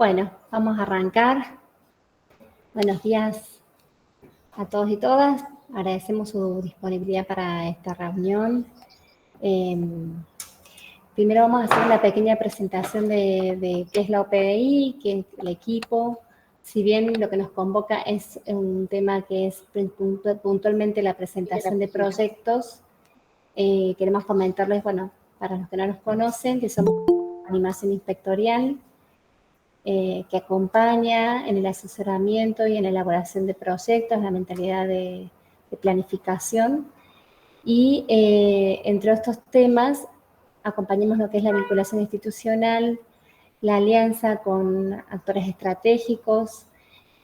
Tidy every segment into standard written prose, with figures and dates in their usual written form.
Bueno, vamos a arrancar. Buenos días a todos y todas. Agradecemos su disponibilidad para esta reunión. Primero vamos a hacer una pequeña presentación de qué es la OPDI, qué es el equipo. Si bien lo que nos convoca es un tema que es puntualmente la presentación de proyectos, queremos comentarles, bueno, para los que no nos conocen, que somos animación inspectorial, que acompaña en el asesoramiento y en la elaboración de proyectos, la mentalidad de planificación. Y entre estos temas, acompañamos lo que es la vinculación institucional, la alianza con actores estratégicos,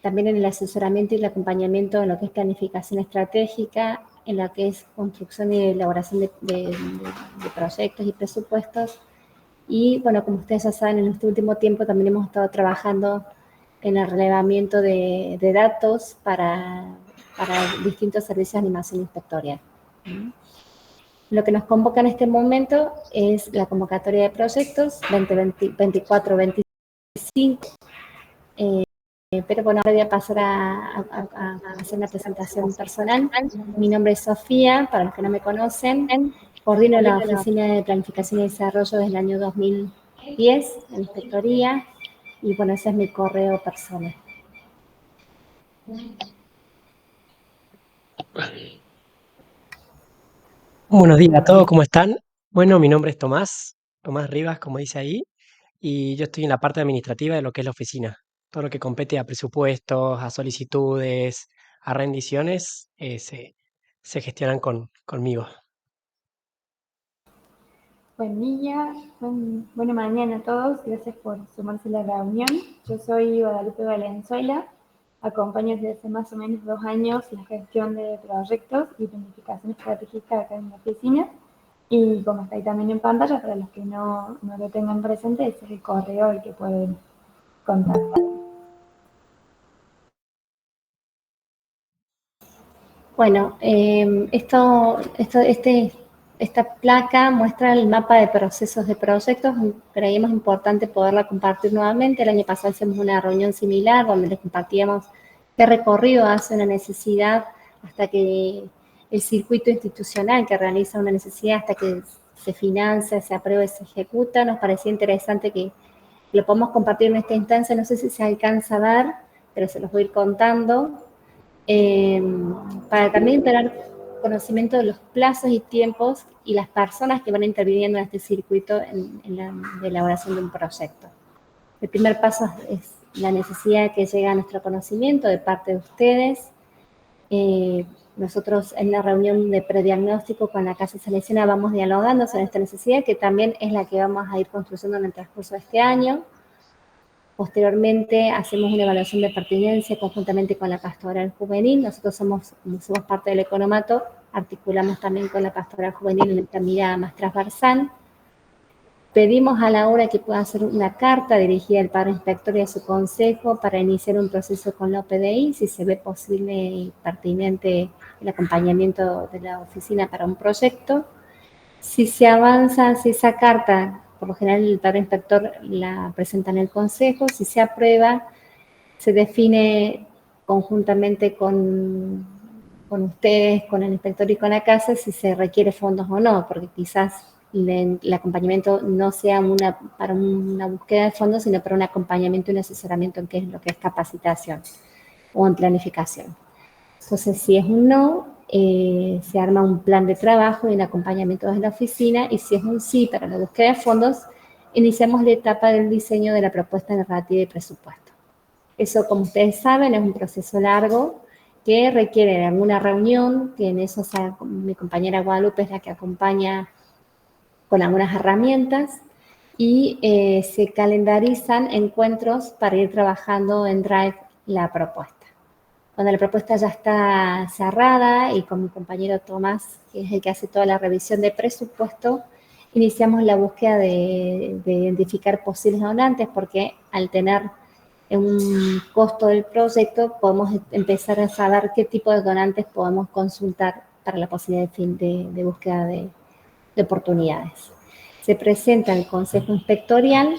también en el asesoramiento y el acompañamiento en lo que es planificación estratégica, en lo que es construcción y elaboración de proyectos y presupuestos. Y bueno, como ustedes ya saben, en este último tiempo también hemos estado trabajando en el relevamiento de datos para distintos servicios de animación inspectorial. Lo que nos convoca en este momento es la convocatoria de proyectos 2024-2025. Pero bueno, ahora voy a pasar a hacer una presentación personal. Mi nombre es Sofía, para los que no me conocen. Coordino la Oficina de Planificación y Desarrollo desde el año 2010 en la inspectoría. Y bueno, ese es mi correo personal. Buenos días a todos, ¿cómo están? Bueno, mi nombre es Tomás Rivas, como dice ahí, y yo estoy en la parte administrativa de lo que es la oficina. Todo lo que compete a presupuestos, a solicitudes, a rendiciones, se gestionan conmigo. Buen día, buena mañana a todos, gracias por sumarse a la reunión. Yo soy Guadalupe Valenzuela, acompaño desde hace más o menos 2 años la gestión de proyectos y planificación estratégica acá en la oficina. Y como está ahí también en pantalla, para los que no lo tengan presente, ese es el correo al que pueden contactar. Bueno, esta placa muestra el mapa de procesos de proyectos. Creímos importante poderla compartir nuevamente. El año pasado hicimos una reunión similar donde les compartíamos qué recorrido hace una necesidad hasta que el circuito institucional que realiza una necesidad hasta que se financia, se aprueba y se ejecuta. Nos parecía interesante que lo podamos compartir en esta instancia. No sé si se alcanza a ver, pero se los voy a ir contando. Para también tener conocimiento de los plazos y tiempos y las personas que van interviniendo en este circuito en la elaboración de un proyecto. El primer paso es la necesidad que llega a nuestro conocimiento de parte de ustedes. Nosotros en la reunión de prediagnóstico con la Casa Salesiana vamos dialogando sobre esta necesidad, que también es la que vamos a ir construyendo en el transcurso de este año. Posteriormente hacemos una evaluación de pertinencia conjuntamente con la pastoral juvenil. Nosotros somos parte del economato, articulamos también con la pastoral juvenil en esta mirada más transversal. Pedimos a la hora que pueda hacer una carta dirigida al padre inspector y a su consejo para iniciar un proceso con la OPDI, si se ve posible y pertinente el acompañamiento de la oficina para un proyecto. Si se avanza, si esa carta, por lo general el padre inspector la presenta en el consejo, si se aprueba, se define conjuntamente con ustedes, con el inspector y con la casa, si se requiere fondos o no, porque quizás el acompañamiento no sea para una búsqueda de fondos, sino para un acompañamiento y un asesoramiento en qué es lo que es capacitación o en planificación. Entonces, si es un no, se arma un plan de trabajo y un acompañamiento desde la oficina, y si es un sí para la búsqueda de fondos, iniciamos la etapa del diseño de la propuesta narrativa y presupuesto. Eso, como ustedes saben, es un proceso largo que requiere de alguna reunión, que en eso mi compañera Guadalupe es la que acompaña con algunas herramientas, y se calendarizan encuentros para ir trabajando en Drive la propuesta. Cuando la propuesta ya está cerrada y con mi compañero Tomás, que es el que hace toda la revisión de presupuesto, iniciamos la búsqueda de identificar posibles donantes, porque al tener un costo del proyecto podemos empezar a saber qué tipo de donantes podemos consultar para la posibilidad de búsqueda de oportunidades. Se presenta el Consejo Inspectorial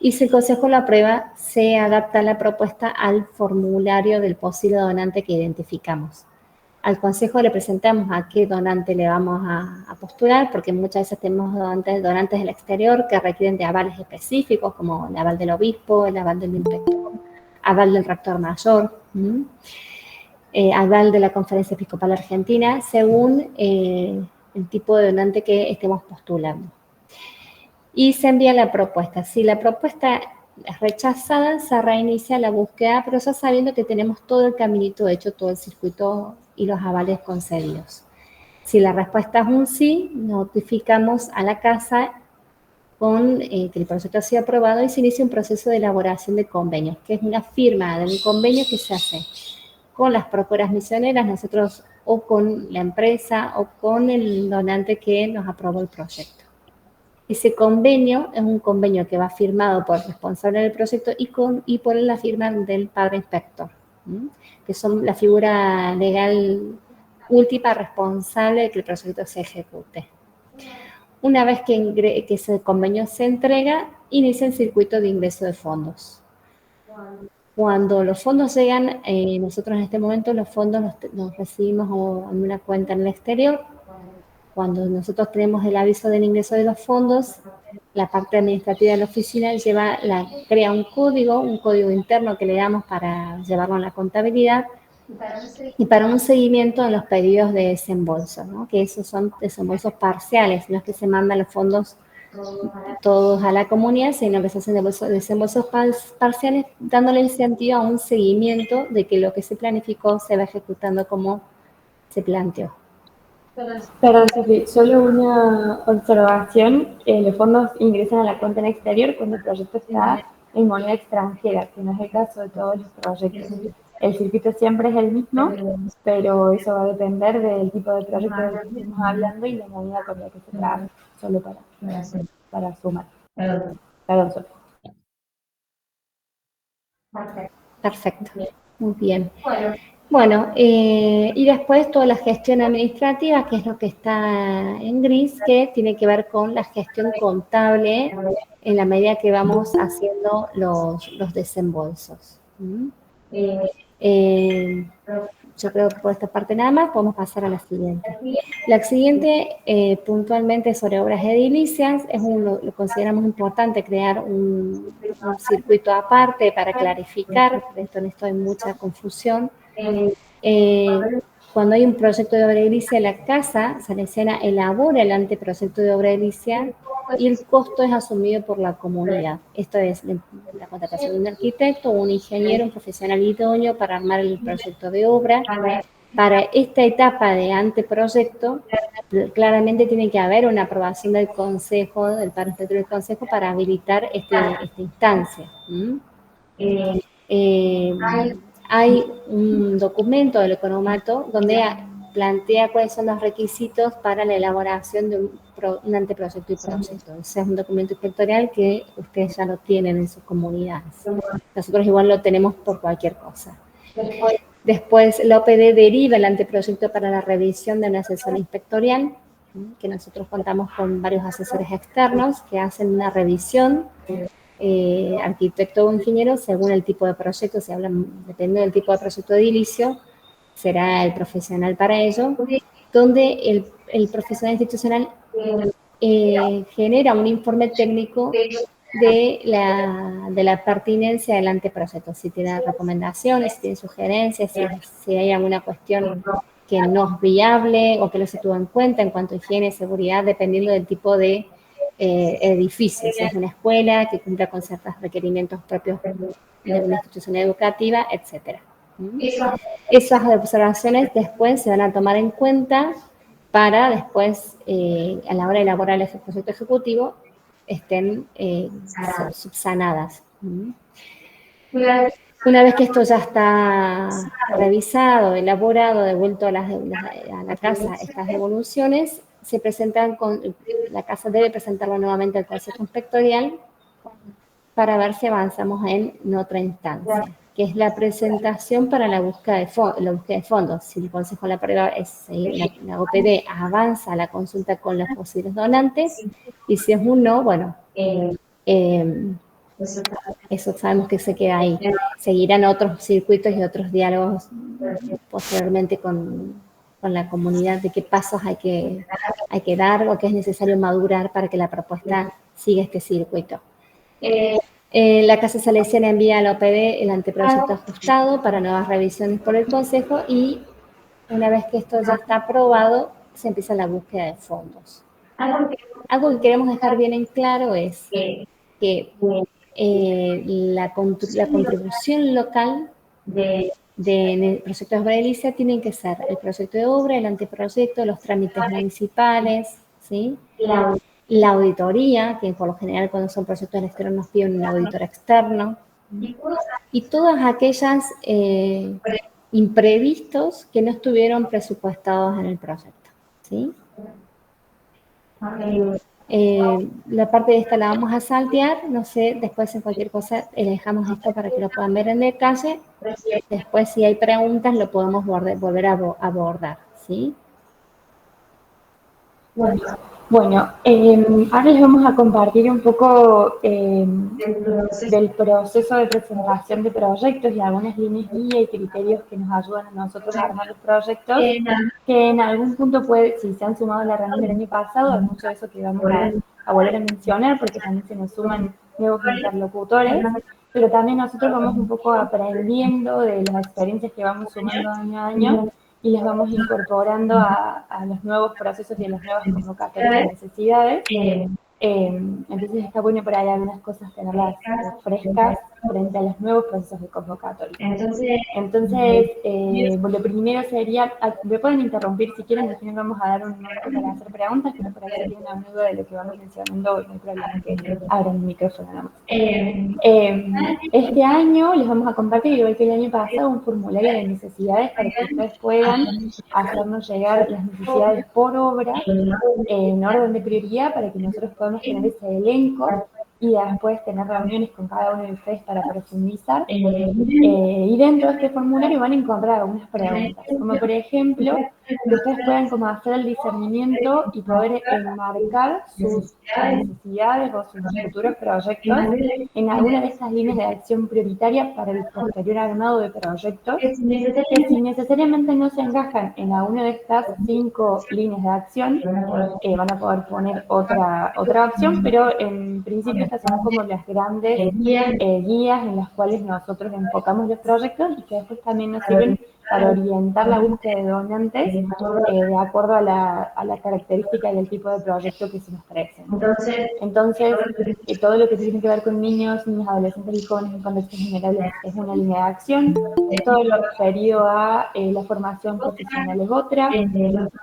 Y si el Consejo lo aprueba, se adapta la propuesta al formulario del posible donante que identificamos. Al Consejo le presentamos a qué donante le vamos a postular, porque muchas veces tenemos donantes del exterior que requieren de avales específicos, como el aval del obispo, el aval del inspector, aval del rector mayor, aval de la Conferencia Episcopal Argentina, según el tipo de donante que estemos postulando. Y se envía la propuesta. Si la propuesta es rechazada, se reinicia la búsqueda, pero ya sabiendo que tenemos todo el caminito hecho, todo el circuito y los avales concedidos. Si la respuesta es un sí, notificamos a la casa con que el proyecto ha sido aprobado y se inicia un proceso de elaboración de convenios, que es una firma de un convenio que se hace con las procuras misioneras, nosotros o con la empresa o con el donante que nos aprobó el proyecto. Ese convenio es un convenio que va firmado por el responsable del proyecto y por la firma del padre inspector, que son la figura legal última responsable de que el proyecto se ejecute. Una vez que ese convenio se entrega, inicia el circuito de ingreso de fondos. Cuando los fondos llegan, nosotros en este momento los fondos los recibimos en una cuenta en el exterior. Cuando nosotros tenemos el aviso del ingreso de los fondos, la parte administrativa de la oficina crea un código interno que le damos para llevarlo a la contabilidad y para un seguimiento de los pedidos de desembolso, ¿no? Que esos son desembolsos parciales, no es que se mandan los fondos todos a la comunidad, sino que se hacen desembolsos parciales, dándole incentivo a un seguimiento de que lo que se planificó se va ejecutando como se planteó. Perdón, Sofi, solo una observación. Los fondos ingresan a la cuenta en exterior cuando el proyecto está en moneda extranjera, que no es el caso de todos los proyectos. El circuito siempre es el mismo, pero eso va a depender del tipo de proyecto del que estemos hablando y la moneda con la que se trabaja, solo para sumar. Perdón, Sofi. Perfecto, muy bien. Bueno, y después toda la gestión administrativa, que es lo que está en gris, que tiene que ver con la gestión contable en la medida que vamos haciendo los desembolsos. Yo creo que por esta parte nada más, podemos pasar a la siguiente. La siguiente, puntualmente sobre obras edilicias, lo consideramos importante crear un circuito aparte para clarificar, por esto en esto hay mucha confusión. Cuando hay un proyecto de obra edilicia, la casa salesiana elabora el anteproyecto de obra edilicia y el costo es asumido por la comunidad. Esto es la contratación de un arquitecto, un ingeniero, un profesional idóneo para armar el proyecto de obra. Para esta etapa de anteproyecto, claramente tiene que haber una aprobación del Consejo, del Padre Inspector del Consejo, para habilitar esta instancia. Hay un documento del economato donde plantea cuáles son los requisitos para la elaboración de un anteproyecto y proyecto. Ese es un documento inspectorial que ustedes ya lo tienen en sus comunidades. Nosotros igual lo tenemos por cualquier cosa. Después, la OPD deriva el anteproyecto para la revisión de una asesora inspectorial, que nosotros contamos con varios asesores externos que hacen una revisión, arquitecto o ingeniero, según el tipo de proyecto, dependiendo del tipo de proyecto edilicio, será el profesional para ello, donde el profesional institucional genera un informe técnico de la pertinencia del anteproyecto, si tiene recomendaciones, si tiene sugerencias, si hay alguna cuestión que no es viable o que no se tuvo en cuenta en cuanto a higiene y seguridad, dependiendo del tipo de edificio, si es una escuela que cumpla con ciertos requerimientos propios de una institución educativa, etc. Esas observaciones después se van a tomar en cuenta para después, a la hora de elaborar el proyecto ejecutivo, estén subsanadas. Una vez que esto ya está revisado, elaborado, devuelto a la casa estas devoluciones, la casa debe presentarlo nuevamente al Consejo Inspectorial para ver si avanzamos en otra instancia, que es la presentación para la búsqueda de fondos. Si el Consejo la aprueba, la OPD avanza a la consulta con los posibles donantes, y si es un no, bueno, Eso sabemos que se queda ahí. Seguirán otros circuitos y otros diálogos posteriormente con la comunidad de qué pasos hay que dar o qué es necesario madurar para que la propuesta siga este circuito. La Casa Salesiana envía a la OPD el anteproyecto ajustado para nuevas revisiones por el Consejo y una vez que esto ya está aprobado, se empieza la búsqueda de fondos. Algo que queremos dejar bien en claro es que la contribución local en el proyecto de obra edilicia tienen que ser el proyecto de obra, el anteproyecto, los trámites municipales, ¿sí? La auditoría, que por lo general cuando son proyectos del exterior nos piden un auditor externo, y todas aquellas imprevistos que no estuvieron presupuestados en el proyecto, ¿sí? La parte de esta la vamos a saltear, no sé, después en cualquier cosa le dejamos esto para que lo puedan ver en detalle. Después si hay preguntas lo podemos volver a abordar, ¿sí? Bueno, ahora les vamos a compartir un poco del proceso de presentación de proyectos y algunas líneas guía y criterios que nos ayudan a nosotros a armar los proyectos, que en algún punto si se han sumado a la reunión del año pasado, hay mucho de eso que vamos a volver a mencionar porque también se nos suman nuevos interlocutores, pero también nosotros vamos un poco aprendiendo de las experiencias que vamos sumando año a año y las vamos incorporando a los nuevos procesos y a las nuevas convocatorias de necesidades. Entonces está bueno por ahí algunas cosas tenerlas frescas frente a los nuevos procesos de convocatoria. Entonces lo primero sería, me pueden interrumpir si quieren, al final vamos a dar un momento para hacer preguntas, pero por ahí si tienen alguna duda de lo que vamos mencionando, no hay problema que abran el micrófono nada más. Este año les vamos a compartir, igual que el año pasado, un formulario de necesidades para que ustedes puedan hacernos llegar las necesidades por obra en orden de prioridad para que nosotros podamos tener ese elenco y después tener reuniones con cada uno de ustedes para profundizar. Y dentro de este formulario van a encontrar algunas preguntas, como por ejemplo, que ustedes puedan como hacer el discernimiento y poder enmarcar sus necesidades o sus futuros proyectos en alguna de estas líneas de acción prioritaria para el posterior armado de proyectos, que si necesariamente no se encajan en alguna de estas 5 líneas de acción, van a poder poner otra opción, pero en principio estas son como las grandes guías en las cuales nosotros enfocamos los proyectos y que después también nos sirven para orientar la búsqueda de donantes de acuerdo a la característica y el tipo de proyecto que se nos presenta. Entonces, todo lo que tiene que ver con niños, adolescentes y jóvenes en contextos generales es una línea de acción. Todo lo referido a la formación profesional es otra.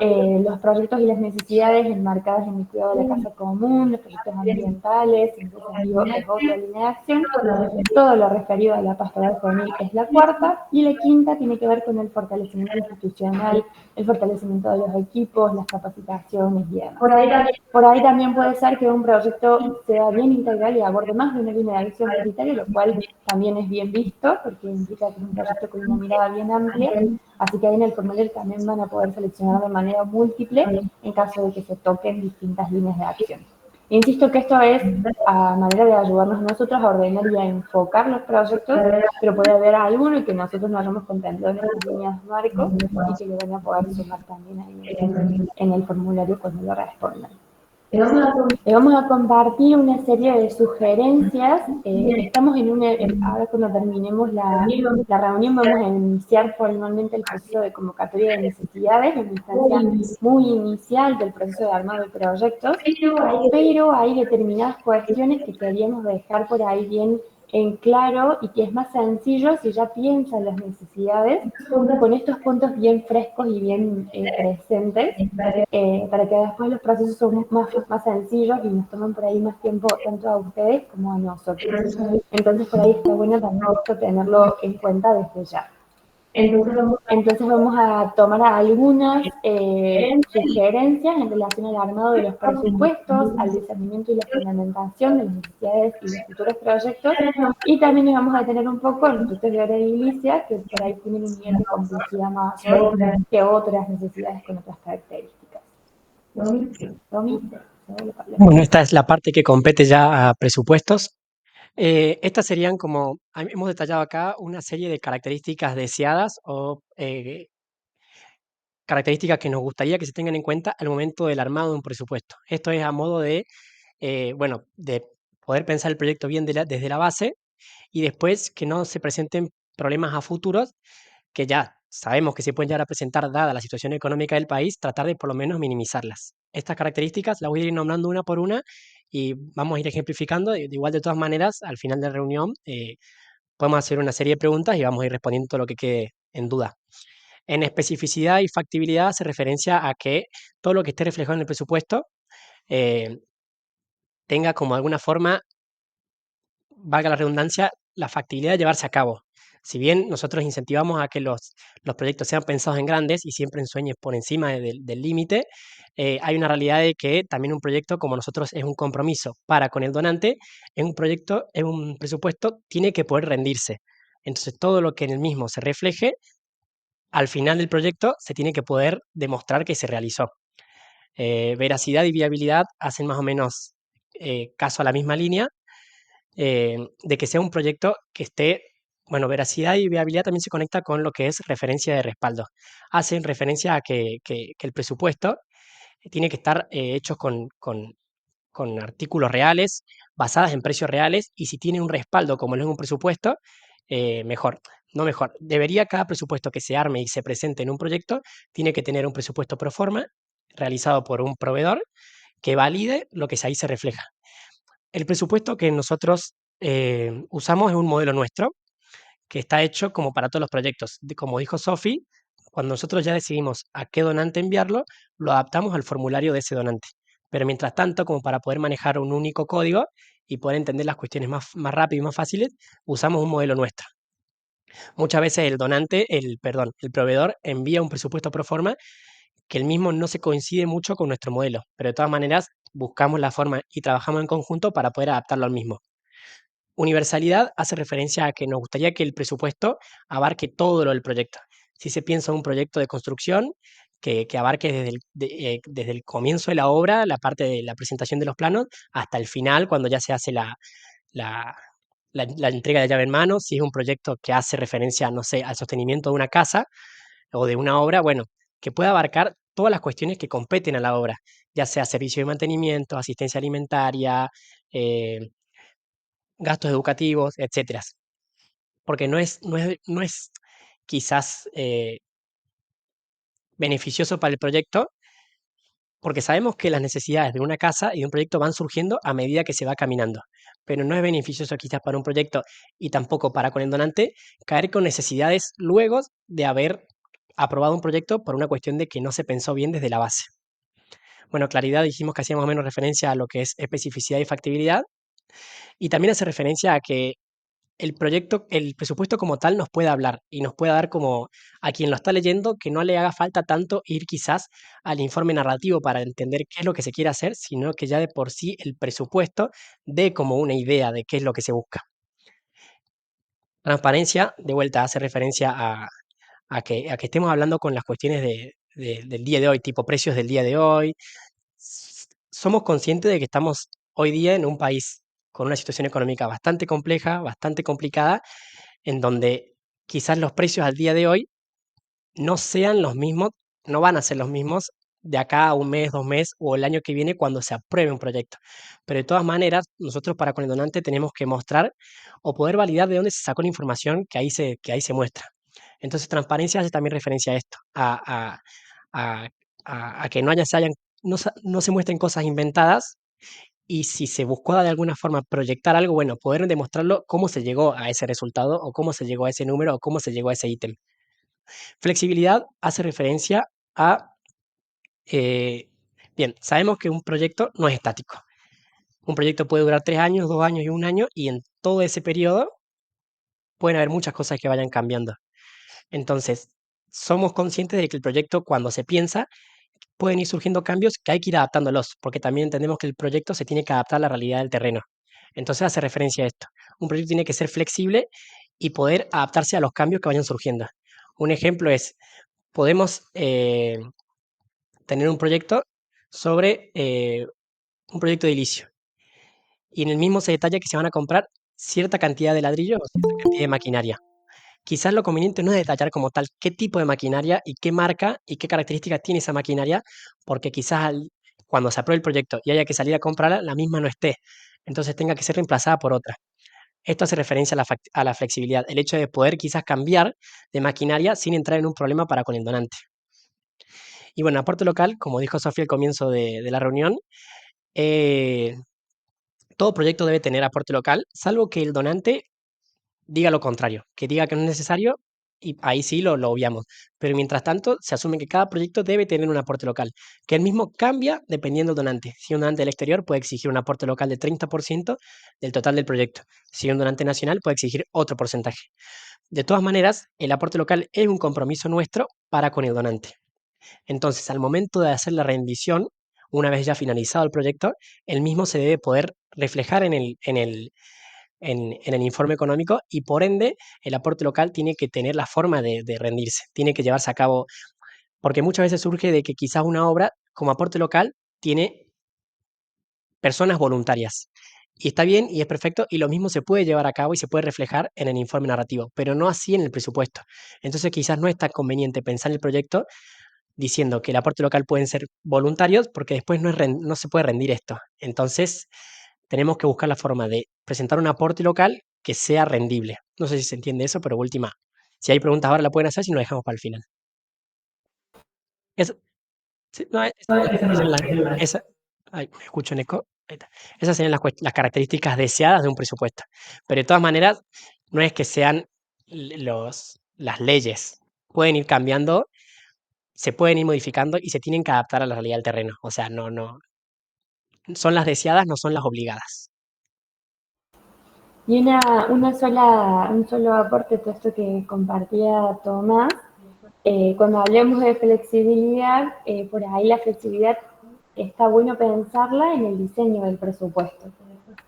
Los proyectos y las necesidades enmarcadas en el cuidado de la casa común, los proyectos ambientales, incluso es otra línea de acción. Todo lo referido a la pastoral juvenil es la cuarta. Y la quinta tiene que ver con el fortalecimiento institucional, el fortalecimiento de los equipos, las capacitaciones y demás. Por ahí también puede ser que un proyecto sea bien integral y aborde más de una línea de acción prioritaria, lo cual también es bien visto, porque implica que es un proyecto con una mirada bien amplia. Así que ahí en el formulario también van a poder seleccionar de manera múltiple en caso de que se toquen distintas líneas de acción. Insisto que esto es a manera de ayudarnos nosotros a ordenar y a enfocar los proyectos, pero puede haber alguno que nosotros no hayamos contemplado en estas líneas marco y que lo van a poder sumar también ahí en el formulario cuando lo respondan. Le vamos a compartir una serie de sugerencias. Estamos ahora cuando terminemos la reunión vamos a iniciar formalmente el proceso de convocatoria de necesidades, en una instancia muy inicial del proceso de armado de proyectos, pero hay determinadas cuestiones que queríamos dejar por ahí bien en claro y que es más sencillo si ya piensan las necesidades con estos puntos bien frescos y bien presentes para que después los procesos son más sencillos y nos tomen por ahí más tiempo tanto a ustedes como a nosotros. Entonces por ahí está bueno también esto tenerlo en cuenta desde ya. Entonces vamos a tomar algunas sugerencias en relación al armado de los presupuestos, al discernimiento y la fundamentación de las necesidades y los futuros proyectos, y también nos vamos a detener un poco en los proyectos de obra edilicia, que por ahí tienen un nivel de complejidad mayor que otras necesidades con otras características. Bueno, esta es la parte que compete ya a presupuestos. Estas serían como, hemos detallado acá una serie de características deseadas o características que nos gustaría que se tengan en cuenta al momento del armado de un presupuesto. Esto es a modo de, bueno, de poder pensar el proyecto bien desde la base y después que no se presenten problemas a futuros que ya sabemos que se pueden llegar a presentar dada la situación económica del país, tratar de por lo menos minimizarlas. Estas características las voy a ir nombrando una por una y vamos a ir ejemplificando. De igual, de todas maneras, al final de la reunión podemos hacer una serie de preguntas y vamos a ir respondiendo todo lo que quede en duda. En especificidad y factibilidad hace referencia a que todo lo que esté reflejado en el presupuesto eh, tenga como alguna forma, valga la redundancia, la factibilidad de llevarse a cabo. Si bien nosotros incentivamos a que los proyectos sean pensados en grandes y siempre en sueños por encima del límite, hay una realidad de que también un proyecto como nosotros es un compromiso para con el donante, en un proyecto, en un presupuesto, tiene que poder rendirse. Entonces todo lo que en el mismo se refleje, al final del proyecto se tiene que poder demostrar que se realizó. Veracidad y viabilidad hacen más o menos caso a la misma línea, de que sea un proyecto que esté, bueno, veracidad y viabilidad también se conecta con lo que es referencia de respaldo. Hacen referencia a que el presupuesto tiene que estar hecho con artículos reales, basadas en precios reales, y si tiene un respaldo como lo es un presupuesto, mejor. No mejor. Debería cada presupuesto que se arme y se presente en un proyecto, tiene que tener un presupuesto pro forma realizado por un proveedor que valide lo que ahí se refleja. El presupuesto que nosotros usamos es un modelo nuestro, que está hecho como para todos los proyectos. Como dijo Sofi, cuando nosotros ya decidimos a qué donante enviarlo, lo adaptamos al formulario de ese donante. Pero mientras tanto, como para poder manejar un único código y poder entender las cuestiones más rápido y más fáciles, usamos un modelo nuestro. Muchas veces el proveedor envía un presupuesto pro forma que el mismo no se coincide mucho con nuestro modelo, pero de todas maneras buscamos la forma y trabajamos en conjunto para poder adaptarlo al mismo. Universalidad hace referencia a que nos gustaría que el presupuesto abarque todo lo del proyecto. Si se piensa en un proyecto de construcción que abarque desde el comienzo de la obra, la parte de la presentación de los planos, hasta el final, cuando ya se hace la, la entrega de llave en mano, si es un proyecto que hace referencia, no sé, al sostenimiento de una casa o de una obra, bueno, que pueda abarcar todas las cuestiones que competen a la obra, ya sea servicio de mantenimiento, asistencia alimentaria, eh, gastos educativos, etcétera. Porque no es quizás beneficioso para el proyecto, porque sabemos que las necesidades de una casa y de un proyecto van surgiendo a medida que se va caminando, pero no es beneficioso quizás para un proyecto y tampoco para con el donante caer con necesidades luego de haber aprobado un proyecto por una cuestión de que no se pensó bien desde la base. Bueno, claridad dijimos que hacía más o menos referencia a lo que es especificidad y factibilidad, y también hace referencia a que el proyecto, el presupuesto como tal nos puede hablar y nos puede dar como a quien lo está leyendo que no le haga falta tanto ir quizás al informe narrativo para entender qué es lo que se quiere hacer, sino que ya de por sí el presupuesto dé como una idea de qué es lo que se busca. Transparencia, de vuelta, hace referencia a que estemos hablando con las cuestiones del día de hoy, tipo precios del día de hoy. Somos conscientes de que estamos hoy día en un país con una situación económica bastante compleja, bastante complicada, en donde quizás los precios al día de hoy no sean los mismos, no van a ser los mismos de acá a un mes, 2 meses o el año que viene cuando se apruebe un proyecto. Pero de todas maneras, nosotros para con el donante tenemos que mostrar o poder validar de dónde se sacó la información que ahí se muestra. Entonces, transparencia hace también referencia a esto, a, a que no se muestren cosas inventadas y si se buscó de alguna forma proyectar algo, bueno, poder demostrarlo cómo se llegó a ese resultado o cómo se llegó a ese número o cómo se llegó a ese ítem. Flexibilidad hace referencia a, eh, bien, sabemos que un proyecto no es estático. Un proyecto puede durar 3 años, 2 años y un año y en todo ese periodo pueden haber muchas cosas que vayan cambiando. Entonces, somos conscientes de que el proyecto cuando se piensa pueden ir surgiendo cambios que hay que ir adaptándolos, porque también entendemos que el proyecto se tiene que adaptar a la realidad del terreno. Entonces hace referencia a esto. Un proyecto tiene que ser flexible y poder adaptarse a los cambios que vayan surgiendo. Un ejemplo es, podemos tener un proyecto sobre un proyecto edilicio y en el mismo se detalla que se van a comprar cierta cantidad de ladrillos o cierta cantidad de maquinaria. Quizás lo conveniente no es detallar como tal qué tipo de maquinaria y qué marca y qué características tiene esa maquinaria, porque quizás cuando se apruebe el proyecto y haya que salir a comprarla, la misma no esté. Entonces tenga que ser reemplazada por otra. Esto hace referencia a la flexibilidad, el hecho de poder quizás cambiar de maquinaria sin entrar en un problema para con el donante. Y bueno, aporte local, como dijo Sofía al comienzo de la reunión, eh, todo proyecto debe tener aporte local, salvo que el donante diga lo contrario, que diga que no es necesario y ahí sí lo obviamos. Pero mientras tanto, se asume que cada proyecto debe tener un aporte local, que el mismo cambia dependiendo del donante. Si un donante del exterior puede exigir un aporte local de 30% del total del proyecto. Si un donante nacional puede exigir otro porcentaje. De todas maneras, el aporte local es un compromiso nuestro para con el donante. Entonces, al momento de hacer la rendición, una vez ya finalizado el proyecto, el mismo se debe poder reflejar en el informe económico y por ende el aporte local tiene que tener la forma de rendirse, tiene que llevarse a cabo, porque muchas veces surge de que quizás una obra como aporte local tiene personas voluntarias. Y está bien y es perfecto y lo mismo se puede llevar a cabo y se puede reflejar en el informe narrativo, pero no así en el presupuesto. Entonces quizás no es tan conveniente pensar el proyecto diciendo que el aporte local pueden ser voluntarios porque después no se puede rendir esto. Entonces tenemos que buscar la forma de presentar un aporte local que sea rendible. No sé si se entiende eso, pero última, si hay preguntas ahora la pueden hacer si no lo dejamos para el final. Eso, sí, no, esas serían ay, me escucho en eco. Ahí está. Esas serían las características deseadas de un presupuesto. Pero de todas maneras, no es que sean las leyes. Pueden ir cambiando, se pueden ir modificando y se tienen que adaptar a la realidad del terreno. O sea, no, son las deseadas, no son las obligadas. Y un solo aporte a todo esto que compartía Tomás. Cuando hablemos de flexibilidad, por ahí la flexibilidad está bueno pensarla en el diseño del presupuesto,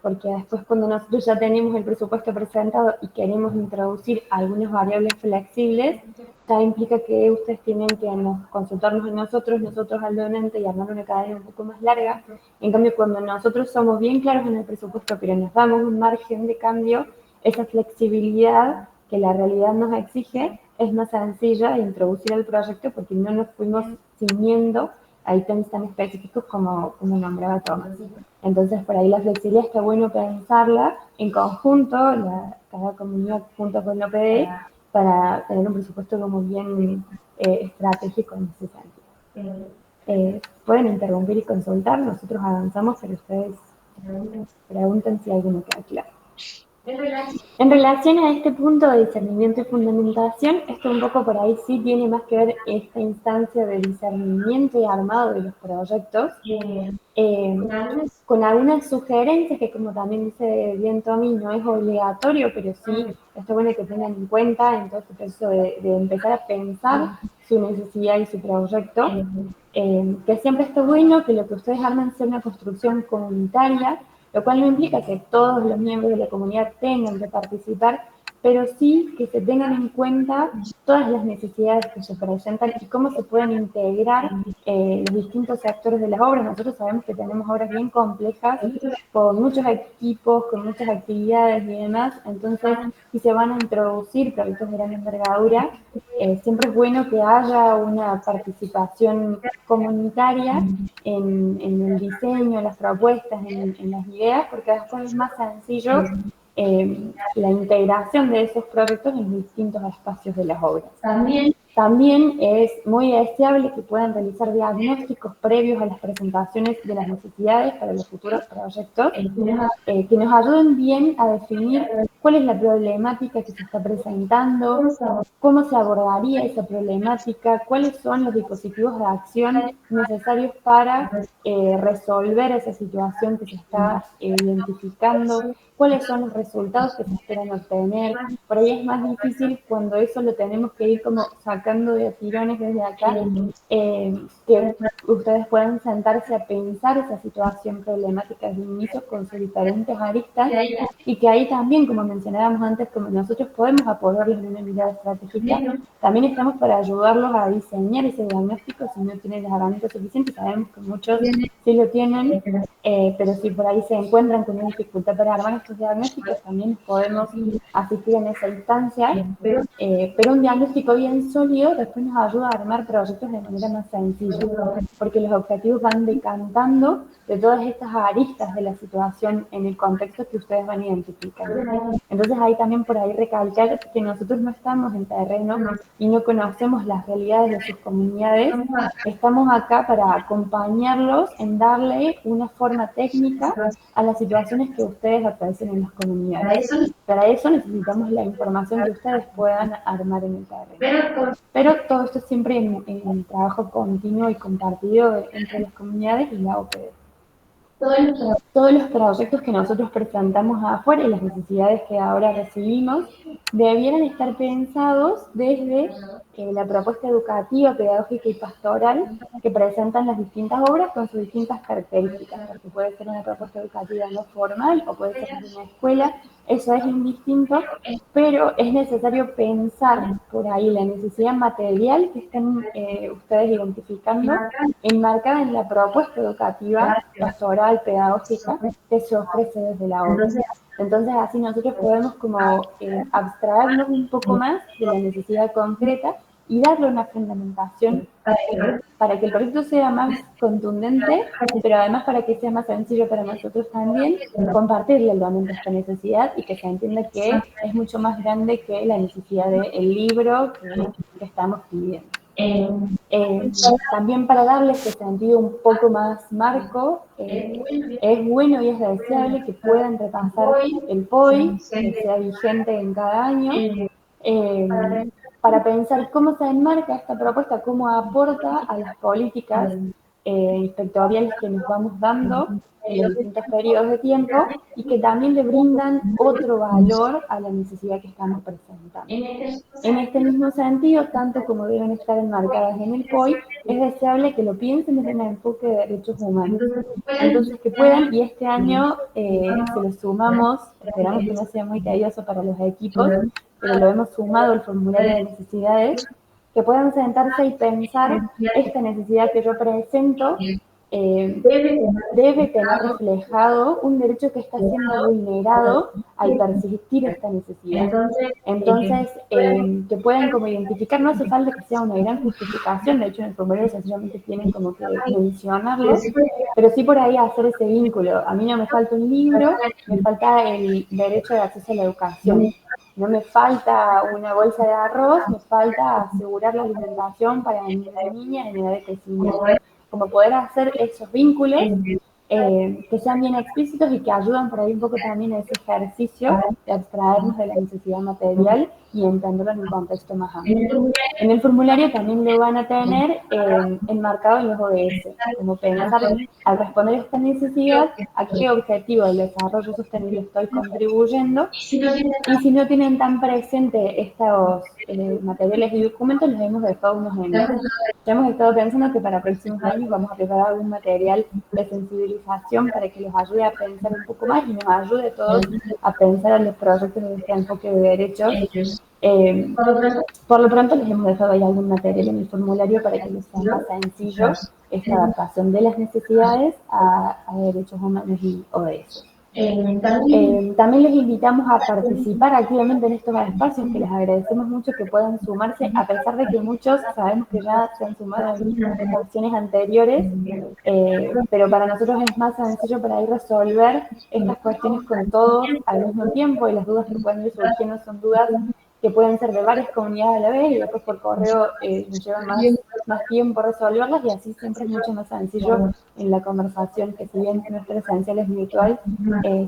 porque después cuando nosotros ya tenemos el presupuesto presentado y queremos introducir algunas variables flexibles, ya implica que ustedes tienen que consultarnos a nosotros al donante y armar una cadena un poco más larga. En cambio, cuando nosotros somos bien claros en el presupuesto, pero nos damos un margen de cambio, esa flexibilidad que la realidad nos exige es más sencilla de introducir al proyecto porque no nos fuimos ciñendo a ítems tan específicos como nombraba Tomás. Entonces, por ahí la flexibilidad está bueno pensarla en conjunto, cada comunidad junto con la OPD, para tener un presupuesto como bien estratégico en ese sentido. Pueden interrumpir y consultar, nosotros avanzamos, pero ustedes pregunten si hay alguno queda claro. En relación a este punto de discernimiento y fundamentación, esto un poco por ahí sí tiene más que ver esta instancia de discernimiento y armado de los proyectos, con algunas sugerencias que, como también dice bien Tommy, no es obligatorio, pero sí está bueno que tengan en cuenta en todo este proceso de empezar a pensar su necesidad y su proyecto, que siempre está bueno que lo que ustedes armen sea una construcción comunitaria, lo cual no implica que todos los miembros de la comunidad tengan que participar, pero sí que se tengan en cuenta todas las necesidades que se presentan y cómo se pueden integrar los distintos sectores de las obras. Nosotros sabemos que tenemos obras bien complejas, con muchos equipos, con muchas actividades y demás, entonces si se van a introducir proyectos de gran envergadura, siempre es bueno que haya una participación comunitaria en el diseño, en las propuestas, en las ideas, porque después es más sencillo la integración de esos proyectos en distintos espacios de las obras. También es muy deseable que puedan realizar diagnósticos previos a las presentaciones de las necesidades para los futuros proyectos, que nos ayuden bien a definir cuál es la problemática que se está presentando, cómo se abordaría esa problemática, cuáles son los dispositivos de acción necesarios para resolver esa situación que se está identificando, cuáles son los resultados que se esperan obtener. Por ahí es más difícil cuando eso lo tenemos que ir como sacando de tirones desde acá, que ustedes puedan sentarse a pensar esa situación problemática de inicio con sus diferentes aristas y que ahí también, como mencionábamos antes, como nosotros podemos apoyarlos de una mirada estratégica, también estamos para ayudarlos a diseñar ese diagnóstico si no tienen las herramientas suficientes. Sabemos que muchos sí lo tienen, pero si por ahí se encuentran con una dificultad para armar estos diagnósticos, también podemos asistir en esa instancia, pero un diagnóstico bien sólido después nos ayuda a armar proyectos de manera más sencilla, porque los objetivos van decantando de todas estas aristas de la situación en el contexto que ustedes van identificando. Entonces ahí también por ahí recalcar que nosotros no estamos en terreno y no conocemos las realidades de sus comunidades, estamos acá para acompañarlos en darle una forma técnica a las situaciones que ustedes atraviesan en las comunidades. Para eso necesitamos la información que ustedes puedan armar en el terreno. Pero todo esto siempre en trabajo continuo y compartido entre las comunidades y la OPD. Todos los proyectos que nosotros presentamos afuera y las necesidades que ahora recibimos debieran estar pensados desde la propuesta educativa, pedagógica y pastoral que presentan las distintas obras con sus distintas características, porque puede ser una propuesta educativa no formal o puede ser de una escuela, eso es indistinto, pero es necesario pensar por ahí la necesidad material que estén ustedes identificando, enmarcada en la propuesta educativa, pastoral, pedagógica que se ofrece desde la obra. Entonces así nosotros podemos como abstraernos un poco más de la necesidad concreta y darle una fundamentación para que el proyecto sea más contundente, pero además para que sea más sencillo para nosotros también compartirle realmente esta necesidad y que se entienda que es mucho más grande que la necesidad del libro que estamos pidiendo. También para darle este sentido un poco más marco, es bueno y es deseable que puedan repasar el POI, que sea vigente en cada año, para pensar cómo se enmarca esta propuesta, cómo aporta a las políticas inspectoriales que nos vamos dando en los distintos periodos de tiempo y que también le brindan otro valor a la necesidad que estamos presentando. En este mismo sentido, tanto como deben estar enmarcadas en el POI, es deseable que lo piensen desde un enfoque de derechos humanos. Entonces, que puedan, y este año se lo sumamos, esperamos que no sea muy tedioso para los equipos, pero lo hemos sumado al formulario de necesidades, que puedan sentarse y pensar esta necesidad que yo presento debe tener reflejado un derecho que está siendo vulnerado al persistir esta necesidad. Entonces, que puedan como identificar, no hace falta que sea una gran justificación, de hecho en el formulario sencillamente tienen como que mencionarlo, pero sí por ahí hacer ese vínculo. A mí no me falta un libro, me falta el derecho de acceso a la educación. No me falta una bolsa de arroz, me falta asegurar la alimentación para mi niña en edad de crecimiento. Como poder hacer esos vínculos que sean bien explícitos y que ayudan por ahí un poco también a ese ejercicio de abstraernos de la necesidad material y entenderlo en un contexto más amplio. En el formulario también lo van a tener enmarcado en los ODS, como pensar al responder a esta necesidad a qué objetivo del desarrollo sostenible estoy contribuyendo y si no tienen tan presente estos materiales y documentos, los hemos dejado unos enlaces. Ya hemos estado pensando que para próximos años vamos a preparar algún material de sensibilización para que los ayude a pensar un poco más y nos ayude a todos a pensar en los proyectos de este enfoque de derechos. Por lo pronto les hemos dejado ahí algún material en el formulario para que les sea más sencillo esta adaptación de las necesidades a derechos humanos y ODS. También les invitamos a participar activamente en estos espacios, que les agradecemos mucho que puedan sumarse, a pesar de que muchos sabemos que ya se han sumado en acciones anteriores, pero para nosotros es más sencillo para ir resolver estas cuestiones con todos al mismo tiempo y las dudas que pueden ir surgiendo son dudas que pueden ser de varias comunidades a la vez y después por correo nos llevan más tiempo resolverlas y así siempre es mucho más sencillo en la conversación, que si bien nuestra esencial es virtual,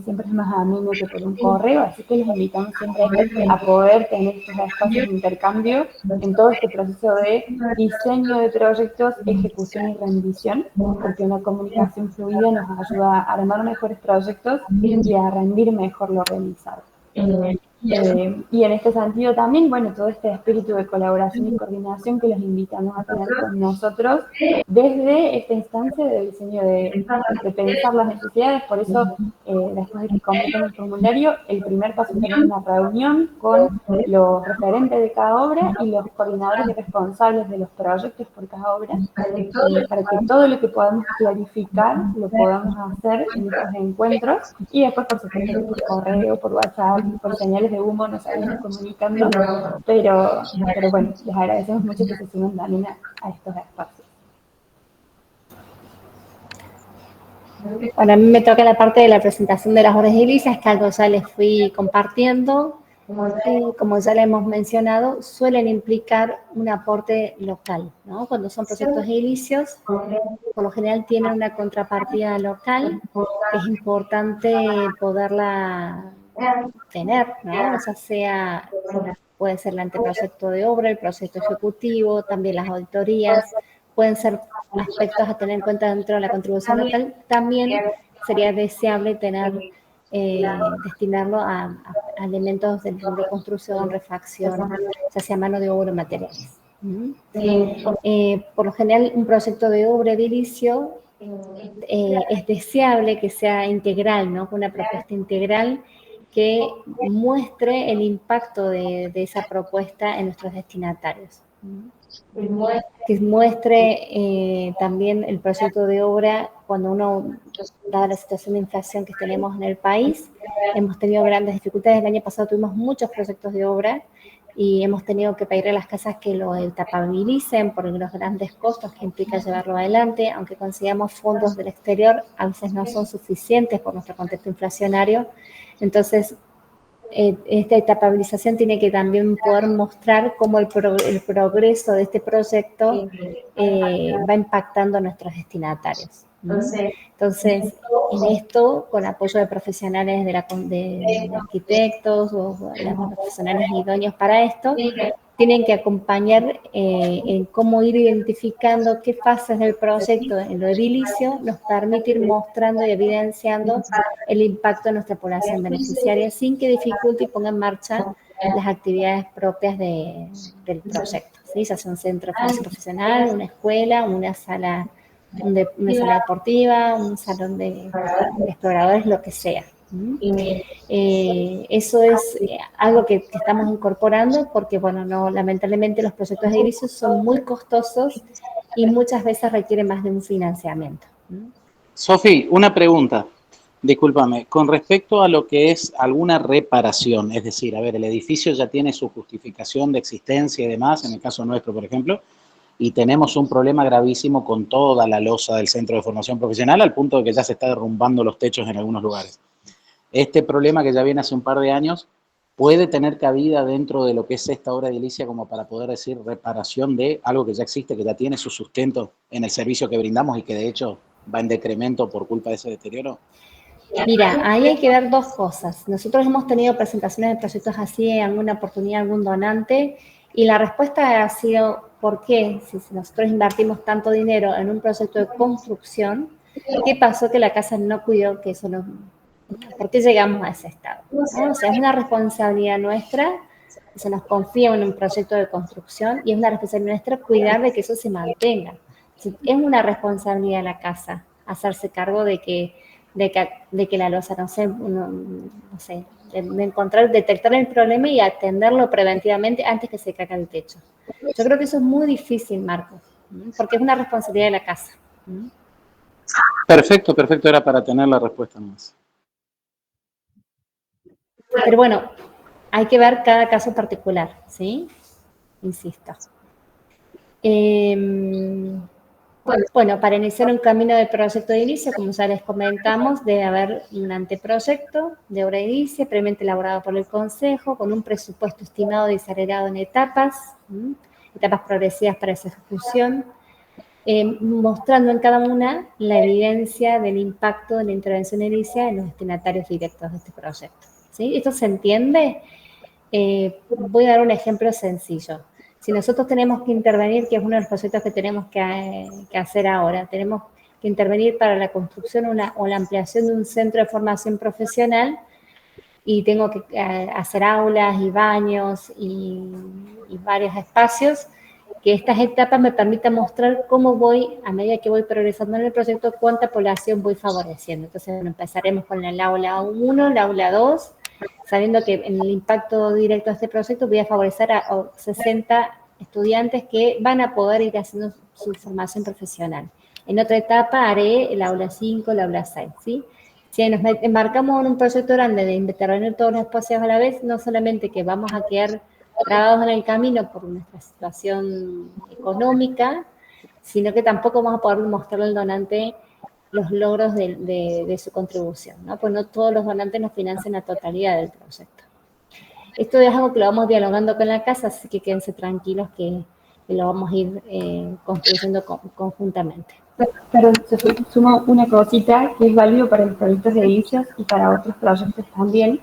siempre es más ameno que por un correo, así que les invitamos siempre a poder tener estos espacios de intercambio en todo este proceso de diseño de proyectos, ejecución y rendición, porque una comunicación fluida nos ayuda a armar mejores proyectos y a rendir mejor lo realizado. Y en este sentido también, bueno, todo este espíritu de colaboración y coordinación que los invitamos a tener con nosotros desde esta instancia de diseño de pensar las necesidades. Por eso, después de que completen el formulario, el primer paso es tener una reunión con los referentes de cada obra y los coordinadores y responsables de los proyectos por cada obra, para que todo lo que podamos clarificar lo podamos hacer en estos encuentros y después, por supuesto, que por correo, por WhatsApp, por señales de humo nos seguimos comunicando, pero bueno, les agradecemos mucho que se sumen también a estos espacios. Bueno, a mí me toca la parte de la presentación de las obras edilicias, que algo ya les fui compartiendo. Como ya le hemos mencionado, suelen implicar un aporte local, ¿no? Cuando son proyectos edilicios, por lo general tienen una contrapartida local, que es importante poderla tener, ¿no? Ya sea, puede ser el anteproyecto de obra, el proyecto ejecutivo, también las auditorías, pueden ser aspectos a tener en cuenta dentro de la contribución local. También sería deseable tener, destinarlo a elementos de reconstrucción, refacción, ya sea mano de obra o materiales. Por lo general, un proyecto de obra edilicio es deseable que sea integral, ¿no? Una propuesta integral que muestre el impacto de esa propuesta en nuestros destinatarios. Que muestre también el proyecto de obra cuando uno, dada la situación de inflación que tenemos en el país, hemos tenido grandes dificultades. El año pasado tuvimos muchos proyectos de obra y hemos tenido que pedir a las casas que lo etapabilicen por los grandes costos que implica llevarlo adelante. Aunque consigamos fondos del exterior, a veces no son suficientes por nuestro contexto inflacionario. Entonces, esta etapabilización tiene que también poder mostrar cómo el progreso de este proyecto va impactando a nuestros destinatarios. Entonces, en esto, con apoyo de profesionales de arquitectos o de profesionales idóneos para esto, tienen que acompañar en cómo ir identificando qué fases del proyecto en lo edilicio nos permite ir mostrando y evidenciando el impacto de nuestra población beneficiaria sin que dificulte y ponga en marcha las actividades propias del proyecto, ¿sí? Ya sea un centro de formación profesional, una escuela, una sala deportiva, un salón de exploradores, lo que sea. Eso es algo que estamos incorporando porque, bueno, no, lamentablemente los proyectos edilicios son muy costosos y muchas veces requieren más de un financiamiento. Sofi, una pregunta, discúlpame, con respecto a lo que es alguna reparación, es decir, a ver, el edificio ya tiene su justificación de existencia y demás, en el caso nuestro, por ejemplo, y tenemos un problema gravísimo con toda la losa del Centro de Formación Profesional, al punto de que ya se está derrumbando los techos en algunos lugares. Este problema que ya viene hace un par de años puede tener cabida dentro de lo que es esta obra edilicia como para poder decir reparación de algo que ya existe, que ya tiene su sustento en el servicio que brindamos y que de hecho va en decremento por culpa de ese deterioro. Mira, ahí hay que ver dos cosas. Nosotros hemos tenido presentaciones de proyectos así en alguna oportunidad, algún donante, y la respuesta ha sido, ¿por qué? Si nosotros invertimos tanto dinero en un proyecto de construcción, ¿qué pasó que la casa no cuidó que eso no... ¿Por qué llegamos a ese estado? ¿No? O sea, es una responsabilidad nuestra, se nos confía en un proyecto de construcción y es una responsabilidad nuestra cuidar de que eso se mantenga. Es una responsabilidad de la casa hacerse cargo de que la losa, no sé, de encontrar, detectar el problema y atenderlo preventivamente antes que se caiga el techo. Yo creo que eso es muy difícil, Marcos, porque es una responsabilidad de la casa. Perfecto, perfecto, era para tener la respuesta más. Pero bueno, hay que ver cada caso particular, ¿sí? Insisto. Bueno, para iniciar un camino de proyecto de inicio, como ya les comentamos, debe haber un anteproyecto de obra edilicia previamente elaborado por el Consejo, con un presupuesto estimado y desagregado en etapas progresivas para esa ejecución, mostrando en cada una la evidencia del impacto de la intervención edilicia en los destinatarios directos de este proyecto. ¿Sí? ¿Esto se entiende? Voy a dar un ejemplo sencillo. Si nosotros tenemos que intervenir, que es uno de los proyectos que tenemos que hacer ahora, tenemos que intervenir para la construcción o la ampliación de un centro de formación profesional, y tengo que hacer aulas y baños y varios espacios, que estas etapas me permitan mostrar cómo voy, a medida que voy progresando en el proyecto, cuánta población voy favoreciendo. Entonces, bueno, empezaremos con el aula 1, el aula 2, sabiendo que en el impacto directo de este proyecto voy a favorecer a 60 estudiantes que van a poder ir haciendo su formación profesional. En otra etapa haré el aula 5, el aula 6, ¿sí? Si nos embarcamos en un proyecto grande de intervenir todos los espacios a la vez, no solamente que vamos a quedar trabados en el camino por nuestra situación económica, sino que tampoco vamos a poder mostrarle al donante los logros de su contribución, ¿no? Pues no todos los donantes nos financian la totalidad del proyecto. Esto es algo que lo vamos dialogando con la casa, así que quédense tranquilos que lo vamos a ir construyendo conjuntamente. Perdón, sumo una cosita que es válido para los proyectos de edilicios y para otros proyectos también.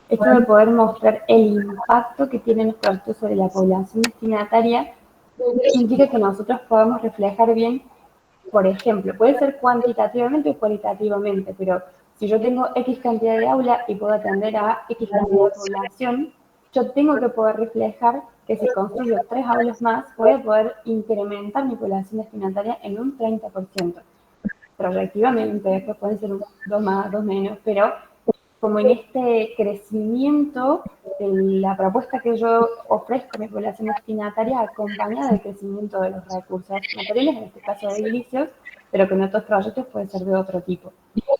Esto de poder mostrar el impacto que tienen los proyectos sobre la población destinataria implica que nosotros podamos reflejar bien, por ejemplo, puede ser cuantitativamente o cualitativamente, pero si yo tengo X cantidad de aula y puedo atender a X cantidad de población, yo tengo que poder reflejar que si construyo 3 aulas más, voy a poder incrementar mi población destinataria en un 30%. Proyectivamente, después pueden ser 2 más, 2 menos, pero como en este crecimiento de la propuesta que yo ofrezco a mi población destinataria acompañada del crecimiento de los recursos materiales, en este caso de edilicios, pero que en otros proyectos puede ser de otro tipo.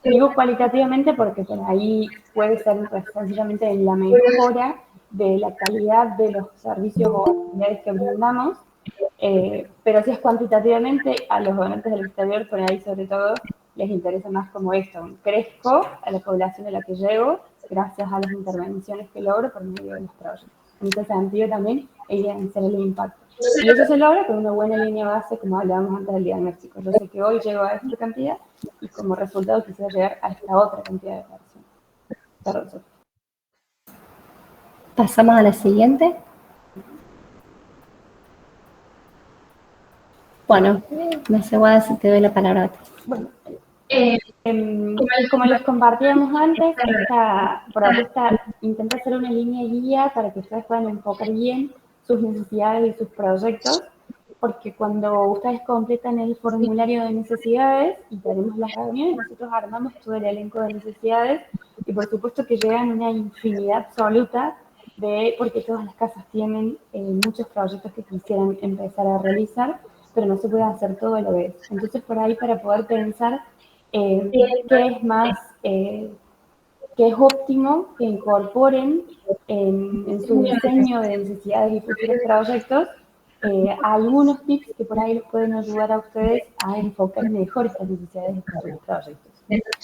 Digo cualitativamente porque por ahí puede ser sencillamente la mejora de la calidad de los servicios o actividades que brindamos, pero si es cuantitativamente, a los donantes del exterior, por ahí sobre todo, les interesa más como esto, crezco a la población a la que llego gracias a las intervenciones que logro por medio de los proyectos. En ese sentido también evidenciar el impacto. Y eso se logra con una buena línea base, como hablábamos antes del diagnóstico. Yo sé que hoy llego a esta cantidad y como resultado quisiera llegar a esta otra cantidad de personas. Perdón. Pasamos a la siguiente. Bueno, no sé, Guada, si te doy la palabra a ti. Bueno, como les compartíamos antes, esta propuesta intenta hacer una línea guía para que ustedes puedan enfocar bien sus necesidades y sus proyectos, porque cuando ustedes completan el formulario de necesidades y tenemos las reuniones, nosotros armamos todo el elenco de necesidades y por supuesto que llegan una infinidad absoluta porque todas las casas tienen muchos proyectos que quisieran empezar a realizar, pero no se puede hacer todo a la vez. Entonces por ahí para poder pensar qué es más, qué es óptimo que incorporen en su diseño de necesidades y futuros proyectos algunos tips que por ahí les pueden ayudar a ustedes a enfocar mejor estas necesidades de futuros proyectos.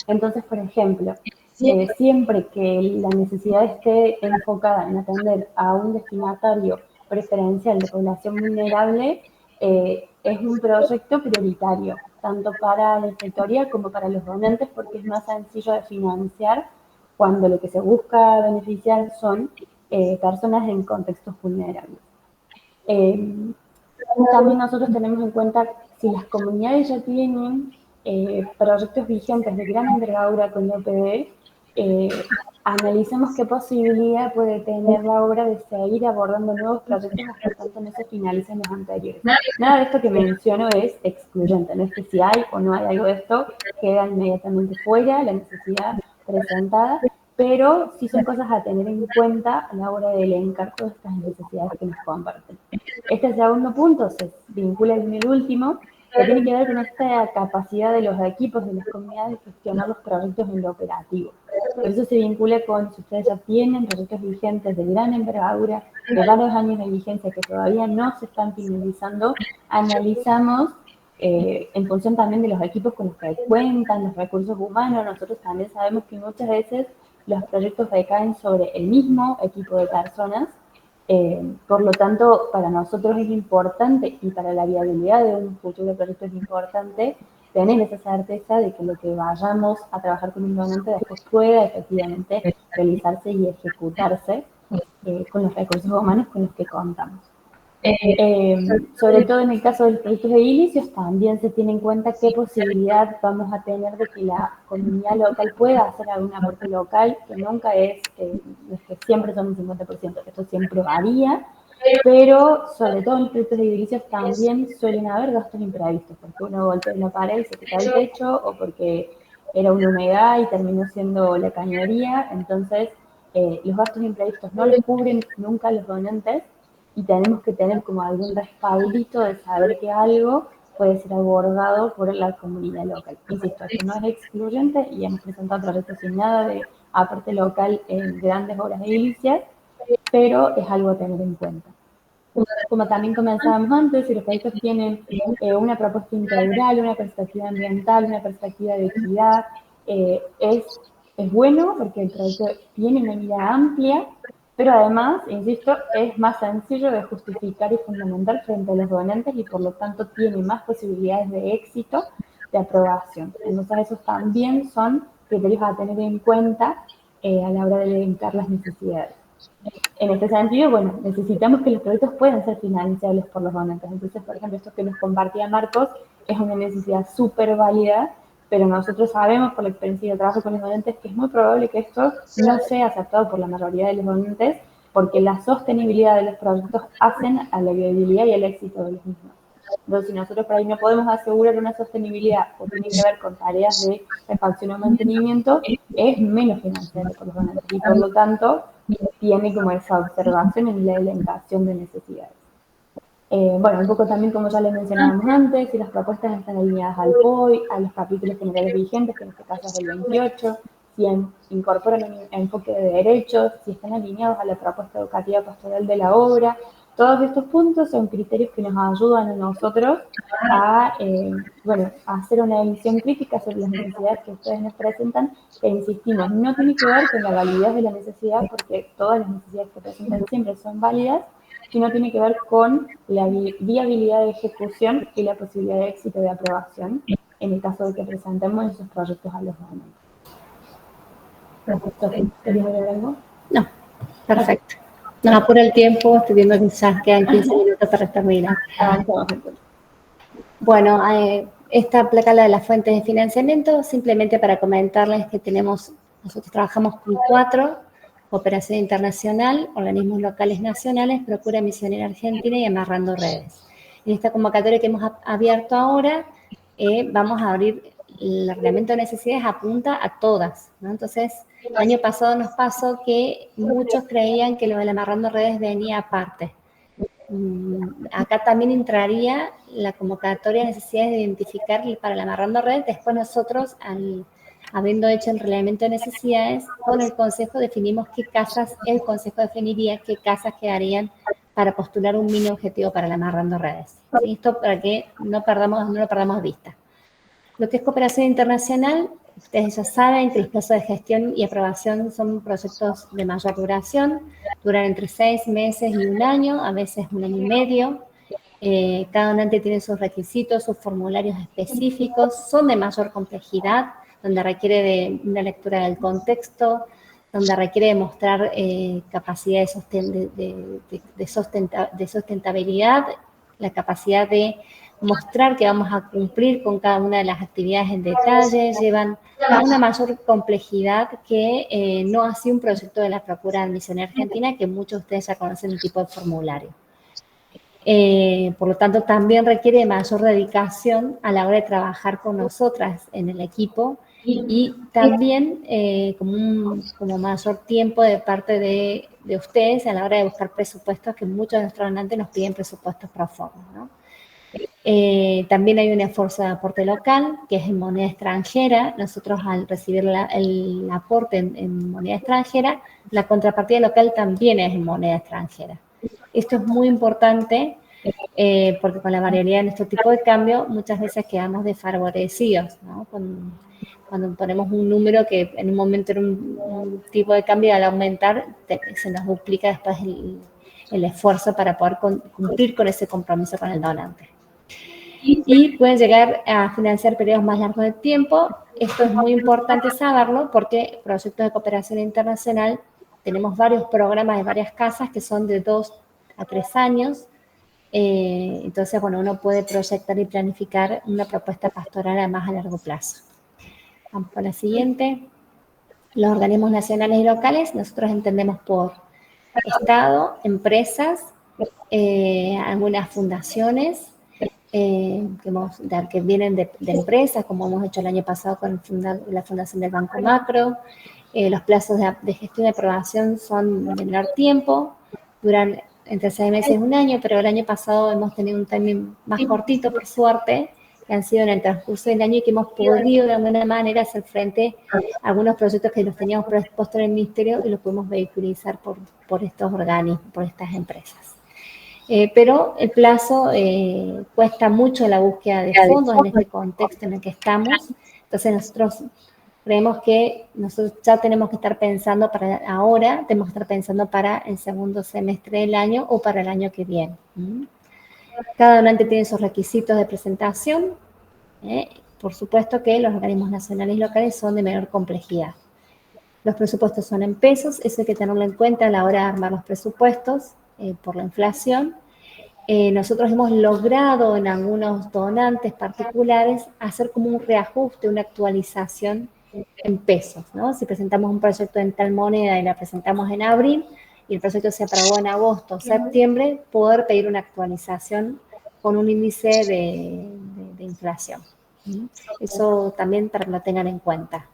Entonces, por ejemplo, siempre que la necesidad esté enfocada en atender a un destinatario preferencial de población vulnerable, es un proyecto prioritario, tanto para la inspectoría como para los donantes, porque es más sencillo de financiar cuando lo que se busca beneficiar son personas en contextos vulnerables. También nosotros tenemos en cuenta si las comunidades ya tienen proyectos vigentes de gran envergadura con la OPD, analizamos qué posibilidad puede tener la obra de seguir abordando nuevos proyectos hasta tanto no se finalicen los anteriores. Nada de esto que menciono es excluyente, no es que si hay o no hay algo de esto, queda inmediatamente fuera la necesidad presentada, pero sí son cosas a tener en cuenta a la hora de elencar todas estas necesidades que nos comparten. Este segundo punto se vincula con el último, que tiene que ver con esta capacidad de los equipos de las comunidades de gestionar los proyectos en lo operativo. Por eso se vincula con si ustedes ya tienen proyectos vigentes de gran envergadura, de varios años de vigencia que todavía no se están finalizando, analizamos en función también de los equipos con los que cuentan, los recursos humanos. Nosotros también sabemos que muchas veces los proyectos recaen sobre el mismo equipo de personas. Por lo tanto, para nosotros es importante y para la viabilidad de un futuro proyecto es importante tener esa certeza de que lo que vayamos a trabajar con un donante después pueda efectivamente realizarse y ejecutarse con los recursos humanos con los que contamos. Sobre todo en el caso de los proyectos edilicios, también se tiene en cuenta qué posibilidad vamos a tener de que la comunidad local pueda hacer algún aporte local, que nunca es que siempre son un 50%, esto siempre varía, pero sobre todo en los proyectos edilicios también suelen haber gastos imprevistos, porque uno golpea una pared y se te cae el techo, o porque era una humedad y terminó siendo la cañería. Entonces los gastos imprevistos no los cubren nunca los donantes, y tenemos que tener como algún respaldito de saber que algo puede ser abordado por la comunidad local. Insisto, esto no es excluyente y hemos presentado proyectos sin nada de aporte local en grandes obras edilicias, pero es algo a tener en cuenta. Como también comenzábamos antes, si los proyectos tienen una propuesta integral, una perspectiva ambiental, una perspectiva de equidad, es bueno porque el proyecto tiene una mirada amplia, pero además, insisto, es más sencillo de justificar y fundamentar frente a los donantes y por lo tanto tiene más posibilidades de éxito, de aprobación. Entonces esos también son criterios a tener en cuenta a la hora de delimitar las necesidades. En este sentido, bueno, necesitamos que los proyectos puedan ser financiables por los donantes. Entonces, por ejemplo, esto que nos compartía Marcos es una necesidad súper válida, pero nosotros sabemos por la experiencia de trabajo con los donantes que es muy probable que esto no sea aceptado por la mayoría de los donantes, porque la sostenibilidad de los proyectos hacen a la viabilidad y al éxito de los mismos. Entonces, si nosotros por ahí no podemos asegurar una sostenibilidad o tiene que ver con tareas de refacción o mantenimiento, es menos financiable por los donantes y por lo tanto tiene como esa observación en la elencación de necesidades. Bueno, un poco también como ya les mencionábamos antes, si las propuestas están alineadas al POI, a los capítulos generales vigentes, que en este caso es el 28, si incorporan un enfoque de derechos, si están alineados a la propuesta educativa pastoral de la obra. Todos estos puntos son criterios que nos ayudan a nosotros a, a hacer una visión crítica sobre las necesidades que ustedes nos presentan, que insistimos, no tiene que ver con la validez de la necesidad, porque todas las necesidades que presentan siempre son válidas, sino tiene que ver con la viabilidad de ejecución y la posibilidad de éxito de aprobación en el caso de que presentemos esos proyectos a los donantes. ¿Querías agregar algo? No, perfecto. Nos apura el tiempo, estoy viendo que ya quedan 15 minutos para terminar. Bueno, esta placa, la de las fuentes de financiamiento, simplemente para comentarles que nosotros trabajamos con 4, Cooperación Internacional, Organismos Locales Nacionales, Procura Misionera Argentina y Amarrando Redes. En esta convocatoria que hemos abierto ahora, vamos a abrir el reglamento de necesidades, apunta a todas, ¿no? Entonces, el año pasado nos pasó que muchos creían que lo del Amarrando Redes venía aparte. Acá también entraría la convocatoria de necesidades de identificar para el Amarrando Redes. Después nosotros, habiendo hecho el reglamento de necesidades, con el Consejo definimos qué casas, el Consejo definiría qué casas quedarían para postular un mini objetivo para el Amarrando Redes. ¿Sí? Esto para que no lo perdamos vista. Lo que es cooperación internacional, ustedes ya saben que los plazos de gestión y aprobación son proyectos de mayor duración, duran entre 6 meses y 1 año, a veces 1 año y medio. Cada donante tiene sus requisitos, sus formularios específicos, son de mayor complejidad, donde requiere de una lectura del contexto, donde requiere demostrar capacidad de sustentabilidad, la capacidad de mostrar que vamos a cumplir con cada una de las actividades en detalle, llevan a una mayor complejidad que no así un proyecto de la Procura Misionera Argentina, que muchos de ustedes ya conocen el tipo de formulario. Por lo tanto, también requiere de mayor dedicación a la hora de trabajar con nosotras en el equipo y también como mayor tiempo de parte de ustedes a la hora de buscar presupuestos, que muchos de nuestros donantes nos piden presupuestos pro forma, ¿no? También hay un esfuerzo de aporte local, que es en moneda extranjera. Nosotros al recibir el aporte en moneda extranjera, la contrapartida local también es en moneda extranjera. Esto es muy importante porque con la variabilidad de nuestro tipo de cambio muchas veces quedamos desfavorecidos, ¿no? Cuando ponemos un número que en un momento era un tipo de cambio, y al aumentar se nos duplica después el esfuerzo para poder cumplir con ese compromiso con el donante. Y pueden llegar a financiar periodos más largos de tiempo. Esto es muy importante saberlo porque proyectos de cooperación internacional tenemos varios programas de varias casas que son de 2 a 3 años. Entonces, bueno, uno puede proyectar y planificar una propuesta pastoral además a largo plazo. Vamos por la siguiente. Los organismos nacionales y locales, nosotros entendemos por Estado, empresas, algunas fundaciones que vienen de empresas, como hemos hecho el año pasado con la Fundación del Banco Macro. Los plazos de gestión de aprobación son de menor tiempo, duran entre 6 meses y un año, pero el año pasado hemos tenido un timing más cortito, por suerte, que han sido en el transcurso del año y que hemos podido de alguna manera hacer frente a algunos proyectos que los teníamos propuestos en el Ministerio y los podemos vehiculizar por estos organismos, por estas empresas. Pero el plazo cuesta mucho la búsqueda de fondos en este contexto en el que estamos. Entonces nosotros creemos que nosotros ya tenemos que estar pensando para ahora, tenemos que estar pensando para el segundo semestre del año o para el año que viene. Cada donante tiene sus requisitos de presentación. Por supuesto que los organismos nacionales y locales son de menor complejidad. Los presupuestos son en pesos, eso hay que tenerlo en cuenta a la hora de armar los presupuestos por la inflación. Nosotros hemos logrado en algunos donantes particulares hacer como un reajuste, una actualización en pesos, ¿no? Si presentamos un proyecto en tal moneda y la presentamos en abril y el proyecto se aprobó en agosto o septiembre, poder pedir una actualización con un índice de inflación. Eso también para que lo tengan en cuenta.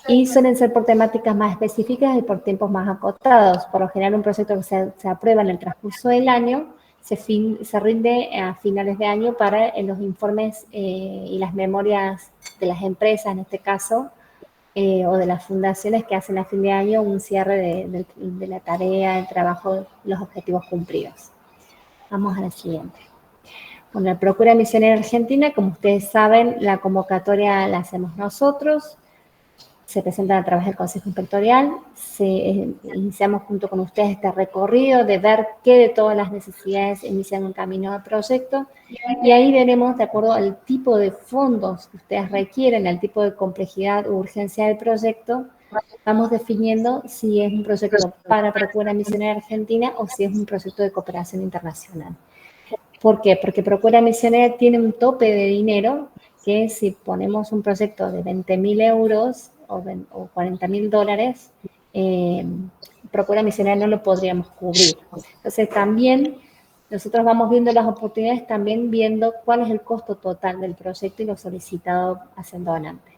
Y suelen ser por temáticas más específicas y por tiempos más acotados. Por lo general, un proyecto que se aprueba en el transcurso del año se rinde a finales de año para los informes y las memorias de las empresas, en este caso, o de las fundaciones que hacen a fin de año un cierre de la tarea, el trabajo, los objetivos cumplidos. Vamos a la siguiente. Bueno, la Procura Misionera Argentina, como ustedes saben, la convocatoria la hacemos nosotros. Se presentan a través del Consejo Inspectorial, iniciamos junto con ustedes este recorrido de ver qué de todas las necesidades inician un camino de proyecto y ahí veremos, de acuerdo al tipo de fondos que ustedes requieren, al tipo de complejidad u urgencia del proyecto, vamos definiendo si es un proyecto para Procura Misionera Argentina o si es un proyecto de cooperación internacional. ¿Por qué? Porque Procura Misionera tiene un tope de dinero que si ponemos un proyecto de 20.000 euros o $40.000, Procura Misionera no lo podríamos cubrir. Entonces también nosotros vamos viendo las oportunidades, también viendo cuál es el costo total del proyecto y lo solicitado hacia el donante.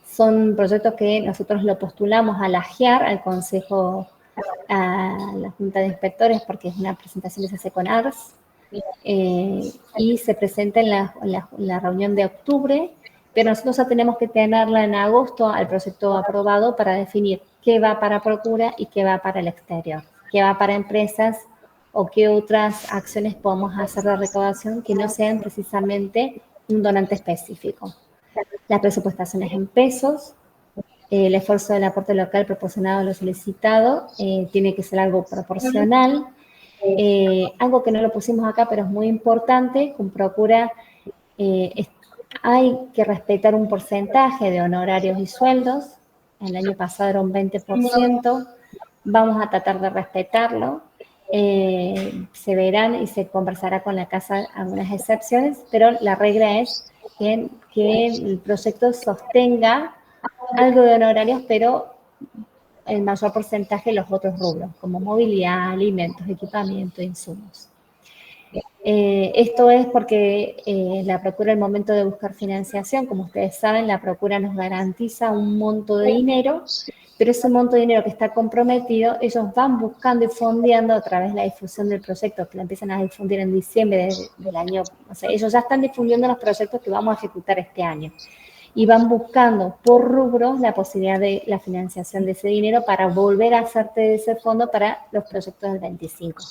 Son proyectos que nosotros lo postulamos a la JEAR, al Consejo, a la Junta de Inspectores, porque es una presentación que se hace con ARS, y se presenta en la reunión de octubre, pero nosotros ya tenemos que tenerla en agosto al proyecto aprobado para definir qué va para Procura y qué va para el exterior, qué va para empresas o qué otras acciones podemos hacer de recaudación que no sean precisamente un donante específico. La presupuestación es en pesos, el esfuerzo del aporte local proporcionado a lo solicitado tiene que ser algo proporcional. Algo que no lo pusimos acá, pero es muy importante, con Procura hay que respetar un porcentaje de honorarios y sueldos. El año pasado era un 20%, vamos a tratar de respetarlo. Se verán y se conversará con la casa algunas excepciones, pero la regla es que el proyecto sostenga algo de honorarios, pero el mayor porcentaje de los otros rubros, como movilidad, alimentos, equipamiento, insumos. Esto es porque la Procura, al momento de buscar financiación, como ustedes saben, la Procura nos garantiza un monto de dinero, pero ese monto de dinero que está comprometido, ellos van buscando y fondeando a través de la difusión del proyecto, que la empiezan a difundir en diciembre del año. O sea, ellos ya están difundiendo los proyectos que vamos a ejecutar este año. Y van buscando por rubros la posibilidad de la financiación de ese dinero para volver a hacerte de ese fondo para los proyectos del 25.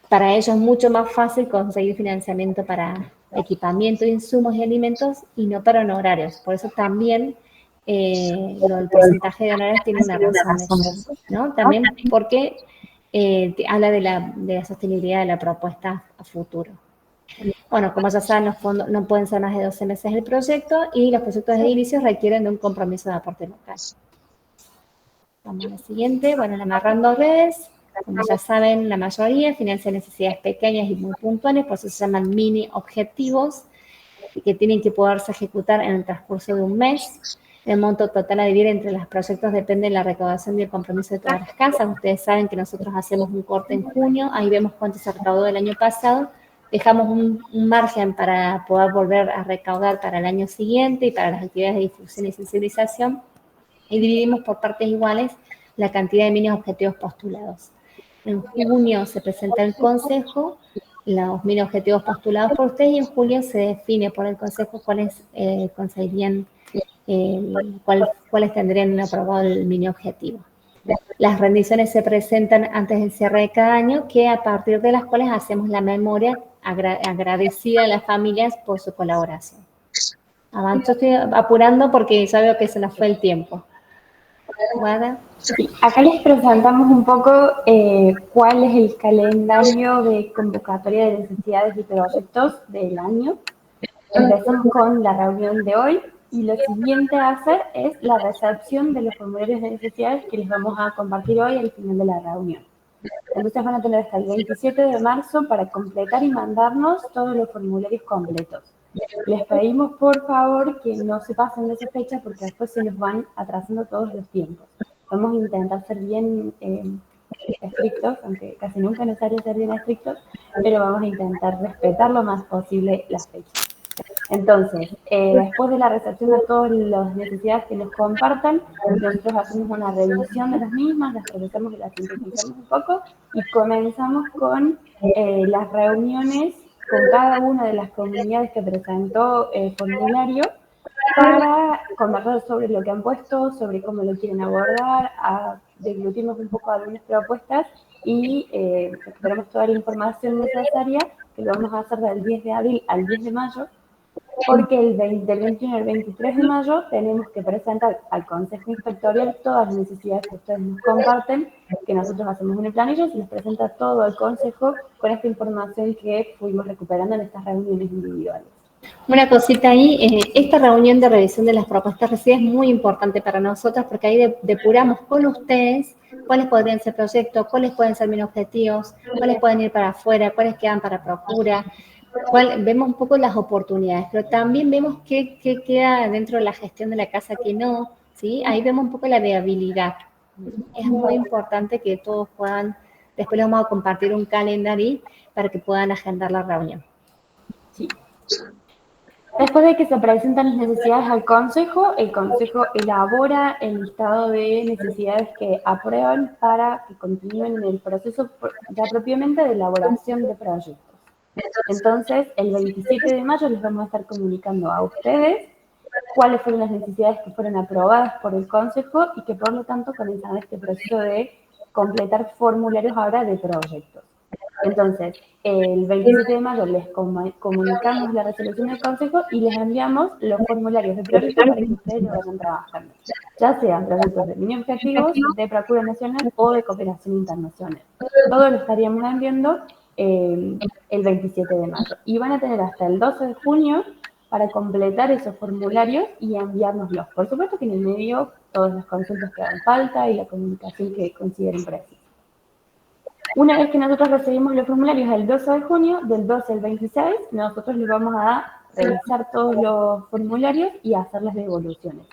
Para ellos es mucho más fácil conseguir financiamiento para equipamiento, insumos y alimentos y no para honorarios. Por eso también el porcentaje de honorarios tiene una razón de eso, ¿no? También porque habla de la sostenibilidad de la propuesta a futuro. Bueno, como ya saben, los fondos no pueden ser más de 12 meses el proyecto y los proyectos de inicio requieren de un compromiso de aporte local. Vamos a la siguiente. Bueno, el Amarrando Redes Como ya saben, la mayoría financia necesidades pequeñas y muy puntuales, por eso se llaman mini objetivos, y que tienen que poderse ejecutar en el transcurso de un mes. El monto total a dividir entre los proyectos depende de la recaudación y el compromiso de todas las casas. Ustedes saben que nosotros hacemos un corte en junio, ahí vemos cuánto se recaudó el año pasado, dejamos un margen para poder volver a recaudar para el año siguiente y para las actividades de difusión y sensibilización, y dividimos por partes iguales la cantidad de mini objetivos postulados. En junio se presenta el consejo los mini objetivos postulados por ustedes, y en julio se define por el consejo cuáles conseguirían, cuáles tendrían aprobado el mini objetivo. Las rendiciones se presentan antes del cierre de cada año, que a partir de las cuales hacemos la memoria agradecida a las familias por su colaboración. Avanzo, estoy apurando porque ya veo que se nos fue el tiempo. ¿Guada? Sí, acá les presentamos un poco cuál es el calendario de convocatoria de necesidades y proyectos del año. Empezamos con la reunión de hoy y lo siguiente a hacer es la recepción de los formularios de necesidades que les vamos a compartir hoy al final de la reunión. Entonces van a tener hasta el 27 de marzo para completar y mandarnos todos los formularios completos. Les pedimos por favor que no se pasen de esa fecha porque después se nos van atrasando todos los tiempos. Vamos a intentar ser bien estrictos, aunque casi nunca es necesario ser bien estrictos, pero vamos a intentar respetar lo más posible las fechas. Entonces, después de la recepción de todas las necesidades que nos compartan, nosotros hacemos una revisión de las mismas, las procesamos y las simplificamos un poco y comenzamos con las reuniones con cada una de las comunidades que presentó formulario para conversar sobre lo que han puesto, sobre cómo lo quieren abordar, deglutimos un poco algunas propuestas y esperamos toda la información necesaria, que lo vamos a hacer del 10 de abril al 10 de mayo, porque del 21 al 23 de mayo tenemos que presentar al Consejo Inspectorial todas las necesidades que ustedes nos comparten, que nosotros hacemos en el planillo, se les presenta todo al Consejo con esta información que fuimos recuperando en estas reuniones individuales. Una cosita ahí, esta reunión de revisión de las propuestas recibidas es muy importante para nosotros porque ahí depuramos con ustedes cuáles podrían ser proyectos, cuáles pueden ser mini objetivos, cuáles pueden ir para afuera, cuáles quedan para procura. Vemos un poco las oportunidades, pero también vemos qué queda dentro de la gestión de la casa que no, ¿sí? Ahí vemos un poco la viabilidad. Es muy importante que todos puedan, después les vamos a compartir un calendario para que puedan agendar la reunión. Sí. Después de que se presentan las necesidades al Consejo, el Consejo elabora el listado de necesidades que aprueban para que continúen en el proceso ya propiamente de elaboración de proyectos. Entonces, el 27 de mayo les vamos a estar comunicando a ustedes cuáles fueron las necesidades que fueron aprobadas por el Consejo y que por lo tanto comenzan este proceso de completar formularios ahora de proyectos. Entonces, el 27 de mayo les comunicamos la resolución del Consejo y les enviamos los formularios de proyectos para que ustedes lo vayan trabajando, ya sean proyectos de mini objetivos, de Procura Nacional o de cooperación internacional. Todo lo estaríamos enviando el 27 de mayo. Y van a tener hasta el 12 de junio para completar esos formularios y enviárnoslos. Por supuesto que en el medio todas las consultas que hagan falta y la comunicación que consideren precisa. Una vez que nosotros recibimos los formularios el 12 de junio, del 12 al 26, nosotros les vamos a revisar todos los formularios y hacer las devoluciones.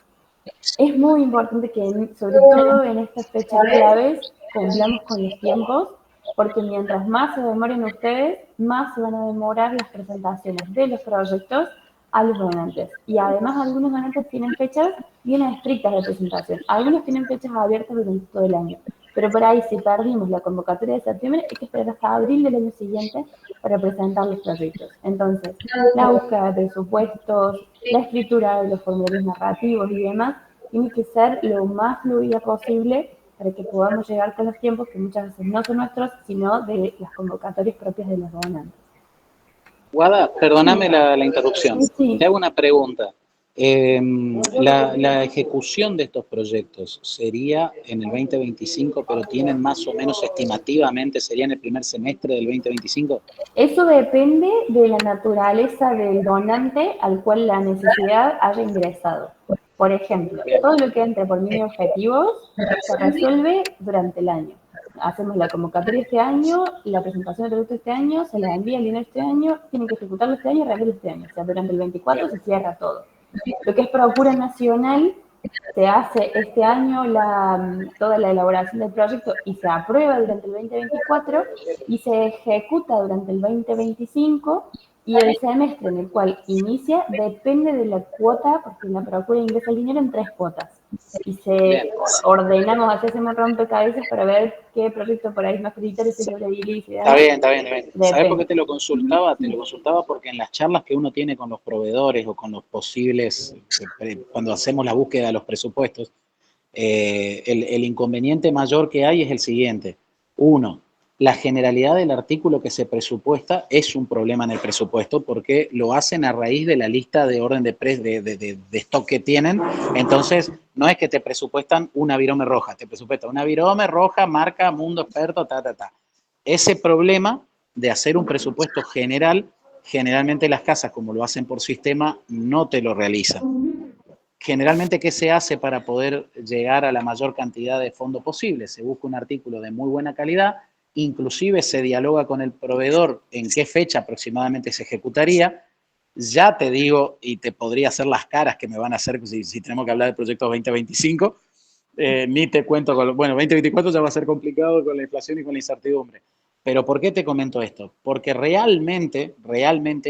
Es muy importante que, sobre todo en estas fechas claves, cumplamos con los tiempos, porque mientras más se demoren ustedes, más se van a demorar las presentaciones de los proyectos a los donantes. Y además algunos donantes tienen fechas bien estrictas de presentación. Algunos tienen fechas abiertas durante todo el año. Pero por ahí, si perdimos la convocatoria de septiembre, hay que esperar hasta abril del año siguiente para presentar los proyectos. Entonces, la búsqueda de presupuestos, la escritura de los formularios narrativos y demás, tiene que ser lo más fluida posible para que podamos llegar con los tiempos que muchas veces no son nuestros, sino de las convocatorias propias de los donantes. Guada, perdóname la interrupción. Sí. Te hago una pregunta. La ejecución de estos proyectos sería en el 2025, pero tienen más o menos estimativamente, ¿sería en el primer semestre del 2025? Eso depende de la naturaleza del donante al cual la necesidad haya ingresado. Por ejemplo, todo lo que entre por mini objetivos se resuelve durante el año. hacemos la convocatoria este año, la presentación del producto este año, se les envía el dinero este año, tienen que ejecutarlo este año y realizarlo este año. O sea, durante el 24 se cierra todo. Lo que es procura nacional, se hace este año toda la elaboración del proyecto y se aprueba durante el 2024 y se ejecuta durante el 2025 y el semestre en el cual inicia depende de la cuota, porque la procura ingresa el dinero en 3 cuotas. Y ordenamos, hacemos rompecabezas para ver qué proyecto por ahí es más prioritario, si es edilicio. Está bien, está bien, está bien. ¿Sabes por qué te lo consultaba? Te lo consultaba porque en las charlas que uno tiene con los proveedores o con los posibles, cuando hacemos la búsqueda de los presupuestos, el inconveniente mayor que hay es el siguiente. Uno, la generalidad del artículo que se presupuesta es un problema en el presupuesto porque lo hacen a raíz de la lista de orden de stock que tienen. Entonces, no es que te presupuestan una virome roja, te presupuestan una virome roja, marca, mundo experto, Ese problema de hacer un presupuesto general, generalmente las casas, como lo hacen por sistema, no te lo realizan. Generalmente, ¿qué se hace para poder llegar a la mayor cantidad de fondo posible? Se busca un artículo de muy buena calidad, inclusive se dialoga con el proveedor en qué fecha aproximadamente se ejecutaría. Ya te digo, y te podría hacer las caras que me van a hacer si tenemos que hablar del proyecto 2025, ni te cuento, bueno, 2024 ya va a ser complicado con la inflación y con la incertidumbre. Pero ¿por qué te comento esto? Porque realmente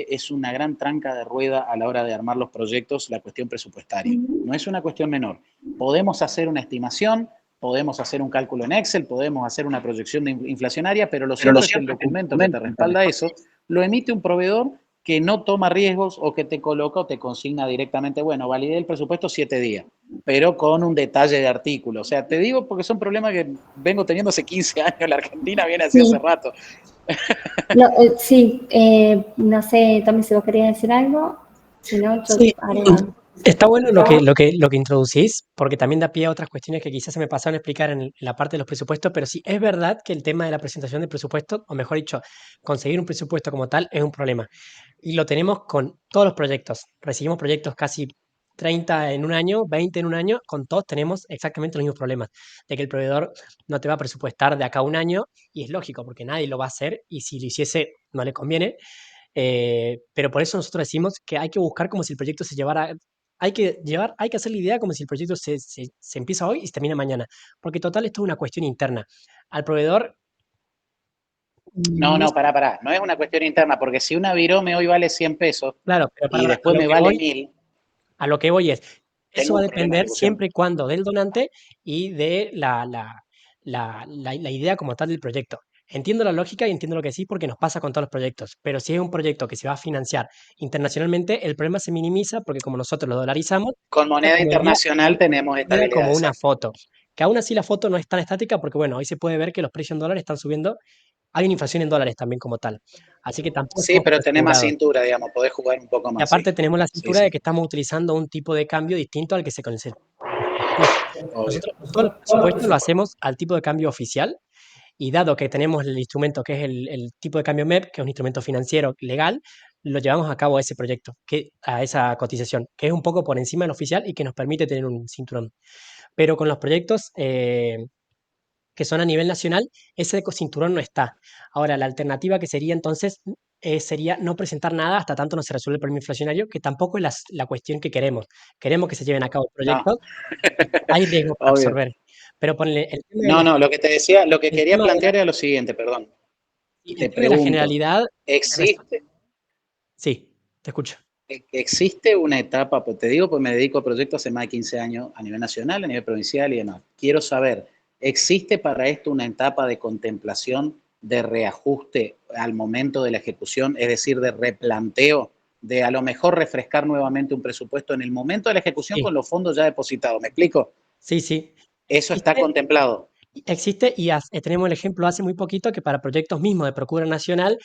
es una gran tranca de rueda a la hora de armar los proyectos la cuestión presupuestaria. No es una cuestión menor. Podemos hacer una estimación, podemos hacer un cálculo en Excel, podemos hacer una proyección inflacionaria, pero lo cierto es que el documento que te respalda eso lo emite un proveedor que no toma riesgos o que te coloca o te consigna directamente, bueno, validé el presupuesto 7 días, pero con un detalle de artículo. O sea, te digo porque son problemas que vengo teniendo hace 15 años, la Argentina viene así hace rato. No, sí, no sé, Tommy, si vos querías decir algo, si no, yo Sí, agrego. está bueno lo que introducís, porque también da pie a otras cuestiones que quizás se me pasaron a explicar en la parte de los presupuestos, pero sí es verdad que el tema de la presentación del presupuesto, o mejor dicho, conseguir un presupuesto como tal es un problema. Y lo tenemos con todos los proyectos. Recibimos proyectos casi 30 en un año, 20 en un año, con todos tenemos exactamente los mismos problemas, de que el proveedor no te va a presupuestar de acá a un año, y es lógico, porque nadie lo va a hacer, y si lo hiciese no le conviene. Pero por eso nosotros decimos que hay que buscar como si el proyecto se llevara, hay que hacer la idea como si el proyecto se empieza hoy y se termina mañana, porque total esto es una cuestión interna. Al proveedor, No, pará. No es una cuestión interna, porque si una virome hoy vale 100 pesos claro, pero y después me vale 1000, a lo que voy es, eso tengo va a un problema de depender ejecución. siempre y cuando del donante y de la idea como tal del proyecto. Entiendo la lógica y entiendo lo que sí porque nos pasa con todos los proyectos, pero si es un proyecto que se va a financiar internacionalmente, el problema se minimiza porque como nosotros lo dolarizamos, Con moneda internacional tenemos queda estabilidad, como una exacto. foto. Que aún así la foto no es tan estática porque, bueno, hoy se puede ver que los precios en dólares están subiendo. Hay una inflación en dólares también como tal. Así que tampoco Sí, estamos pero tenés más asegurados. cintura, digamos, podés jugar un poco Y más, sí. aparte tenemos la Sí, cintura de sí, que estamos utilizando un tipo de cambio distinto al que se conoce. obvio. Nosotros todo el presupuesto lo hacemos al tipo de cambio oficial y dado que tenemos el instrumento que es el tipo de cambio MEP, que es un instrumento financiero legal, lo llevamos a cabo a ese proyecto, a esa cotización, que es un poco por encima del oficial y que nos permite tener un cinturón. Pero con los proyectos que son a nivel nacional, ese cinturón no está. Ahora, la alternativa que sería entonces sería no presentar nada hasta tanto no se resuelve el problema inflacionario, que tampoco es la cuestión que queremos. Queremos que se lleven a cabo No, proyectos, hay riesgo para obvio. absorber. Pero ponle el tema de No, lo que te decía, lo que el quería tema de plantear era lo siguiente, perdón. el Te tema de la pregunto, generalidad, ¿existe, sí, te escucho. existe una etapa, pues te digo, pues me dedico a proyectos hace más de 15 años a nivel nacional, a nivel provincial y demás. Quiero saber, ¿existe para esto una etapa de contemplación, de reajuste al momento de la ejecución, es decir, de replanteo, de a lo mejor refrescar nuevamente un presupuesto en el momento de la ejecución Sí, con los fondos ya depositados? ¿Me explico? sí, sí. Eso está Existe, contemplado. existe y tenemos el ejemplo hace muy poquito que para proyectos mismos de Procura Nacional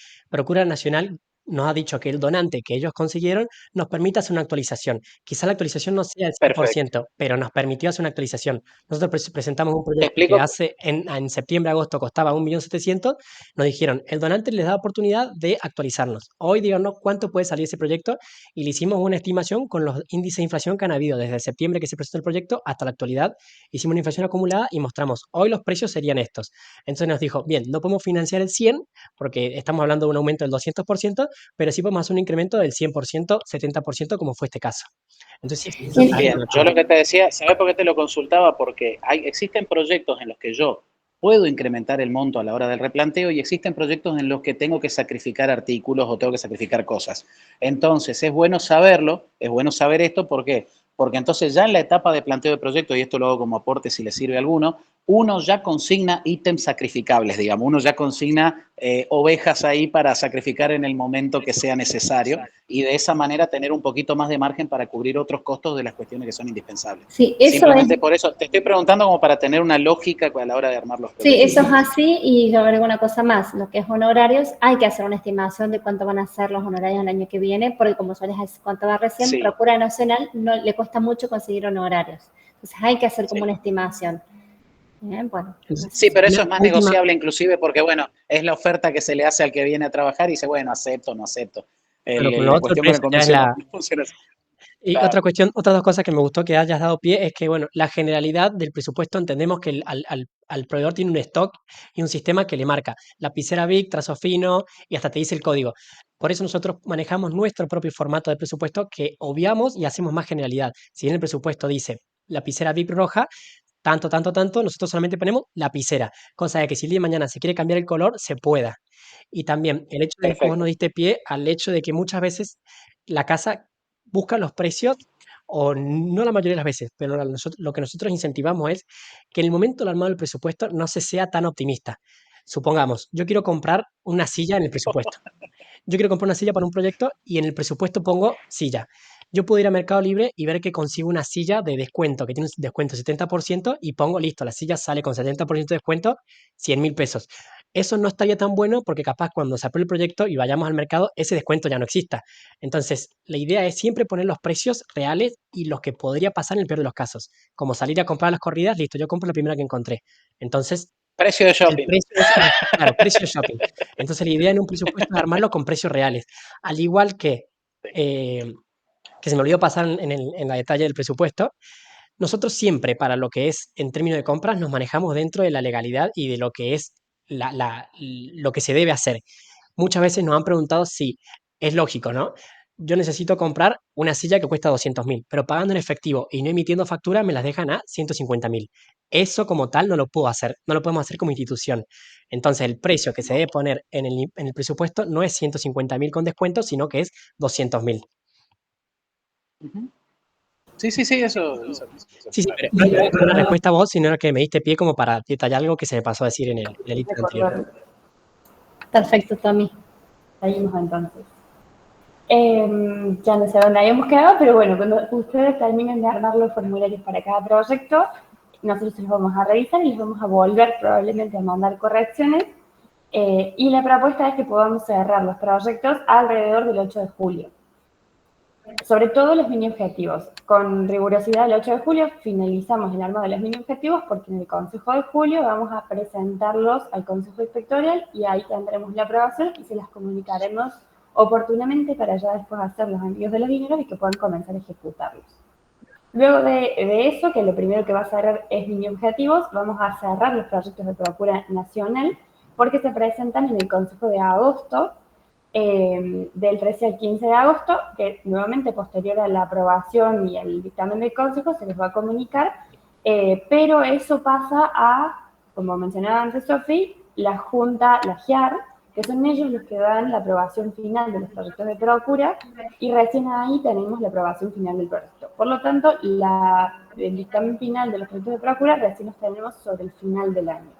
nos ha dicho que el donante que ellos consiguieron nos permite hacer una actualización. Quizá la actualización no sea el Perfecto. 100%, pero nos permitió hacer una actualización. Nosotros presentamos un Te proyecto que explico. hace en septiembre, agosto costaba 1.700.000, nos dijeron, el donante les da oportunidad de actualizarnos. Hoy díganos cuánto puede salir ese proyecto y le hicimos una estimación con los índices de inflación que han habido desde septiembre que se presentó el proyecto hasta la actualidad. Hicimos una inflación acumulada y mostramos, hoy los precios serían estos. Entonces nos dijo, bien, no podemos financiar el 100 porque estamos hablando de un aumento del 200%, pero sí podemos hacer un incremento del 100%, 70%, como fue este caso. Entonces, sí, eso es Bien, yo lo que te decía, ¿sabes por qué te lo consultaba? Porque existen proyectos en los que yo puedo incrementar el monto a la hora del replanteo y existen proyectos en los que tengo que sacrificar artículos o tengo que sacrificar cosas. Entonces, es bueno saberlo, es bueno saber esto, ¿por qué? Porque entonces ya en la etapa de planteo de proyecto, y esto lo hago como aporte si le sirve a alguno, uno ya consigna ítems sacrificables, digamos, uno ya consigna ovejas ahí para sacrificar en el momento que sea necesario y de esa manera tener un poquito más de margen para cubrir otros costos de las cuestiones que son indispensables. Sí, eso es. Simplemente por eso te estoy preguntando como para tener una lógica a la hora de armar los Sí, proyectos. eso es así y yo agrego una cosa más, lo que es honorarios, hay que hacer una estimación de cuánto van a ser los honorarios el año que viene, porque como yo les contaba recién, Sí. Procura Nacional no le cuesta mucho conseguir honorarios, entonces hay que hacer como Sí. una estimación. Bueno, Sí, pero eso es la más última, negociable inclusive porque, bueno, es la oferta que se le hace al que viene a trabajar y dice, bueno, acepto, no acepto. pero con lo La otro, el cuestión con el precio ya es comercio no la... funciona así. Y Claro. otra cuestión, otras dos cosas que me gustó que hayas dado pie es que, bueno, la generalidad del presupuesto entendemos que al proveedor tiene un stock y un sistema que le marca lapicera Bic, trazo fino y hasta te dice el código. Por eso nosotros manejamos nuestro propio formato de presupuesto que obviamos y hacemos más generalidad. Si bien el presupuesto dice lapicera Bic roja, tanto, tanto, tanto, nosotros solamente ponemos lapicera, cosa de que si el día de mañana se quiere cambiar el color, se pueda. Y también el hecho de que vos nos Perfecto. diste pie al hecho de que muchas veces la casa busca los precios, o no la mayoría de las veces, pero lo que nosotros incentivamos es que en el momento del armado del presupuesto no se sea tan optimista. Supongamos, yo quiero comprar una silla en el presupuesto. Yo quiero comprar una silla para un proyecto y en el presupuesto pongo silla. Yo puedo ir a Mercado Libre y ver que consigo una silla de descuento, que tiene un descuento 70% y pongo, listo, la silla sale con 70% de descuento, 100.000 pesos. Eso no estaría tan bueno porque capaz cuando se apruebe el proyecto y vayamos al mercado, ese descuento ya no exista. Entonces, la idea es siempre poner los precios reales y los que podría pasar en el peor de los casos. Como salir a comprar las corridas, listo, yo compro la primera que encontré. Entonces, Precio de el shopping. precio es, claro, precio shopping. Entonces la idea en un presupuesto es armarlo con precios reales. Al igual eh, que se me olvidó pasar en la detalle del presupuesto, nosotros siempre para lo que es en términos de compras nos manejamos dentro de la legalidad y de lo que es lo que se debe hacer. Muchas veces nos han preguntado si es lógico, ¿no? Yo necesito comprar una silla que cuesta 200.000, pero pagando en efectivo y no emitiendo factura me las dejan a 150.000. Eso como tal no lo puedo hacer, no lo podemos hacer como institución. Entonces el precio que se debe poner en el presupuesto no es 150.000 con descuento, sino que es 200.000. Sí, sí, sí, eso Sí, sí, está pero bien. no era una respuesta a vos, sino que me diste pie como para detallar algo que se me pasó a decir en el ítem anterior. Recordar. perfecto, Tommy. Seguimos entonces. Ya no sé dónde habíamos quedado, pero bueno, cuando ustedes terminen de armar los formularios para cada proyecto, nosotros los vamos a revisar y les vamos a volver probablemente a mandar correcciones. Y la propuesta es que podamos cerrar los proyectos alrededor del 8 de julio. Sobre todo los mini objetivos. Con rigurosidad el 8 de julio finalizamos el armado de los mini objetivos porque en el Consejo de Julio vamos a presentarlos al Consejo Inspectorial y ahí tendremos la aprobación y se las comunicaremos oportunamente para ya después hacer los envíos de los dineros y que puedan comenzar a ejecutarlos. Luego de eso, que lo primero que va a cerrar es mini objetivos, vamos a cerrar los proyectos de Procura Nacional porque se presentan en el Consejo de agosto, del 13 al 15 de agosto, que nuevamente posterior a la aprobación y al dictamen del Consejo se les va a comunicar, pero eso pasa a, como mencionaba antes Sofi, la Junta, la GIAR, que son ellos los que dan la aprobación final de los proyectos de Procura y recién ahí tenemos la aprobación final del proyecto. Por lo tanto, el dictamen final de los proyectos de Procura recién los tenemos sobre el final del año.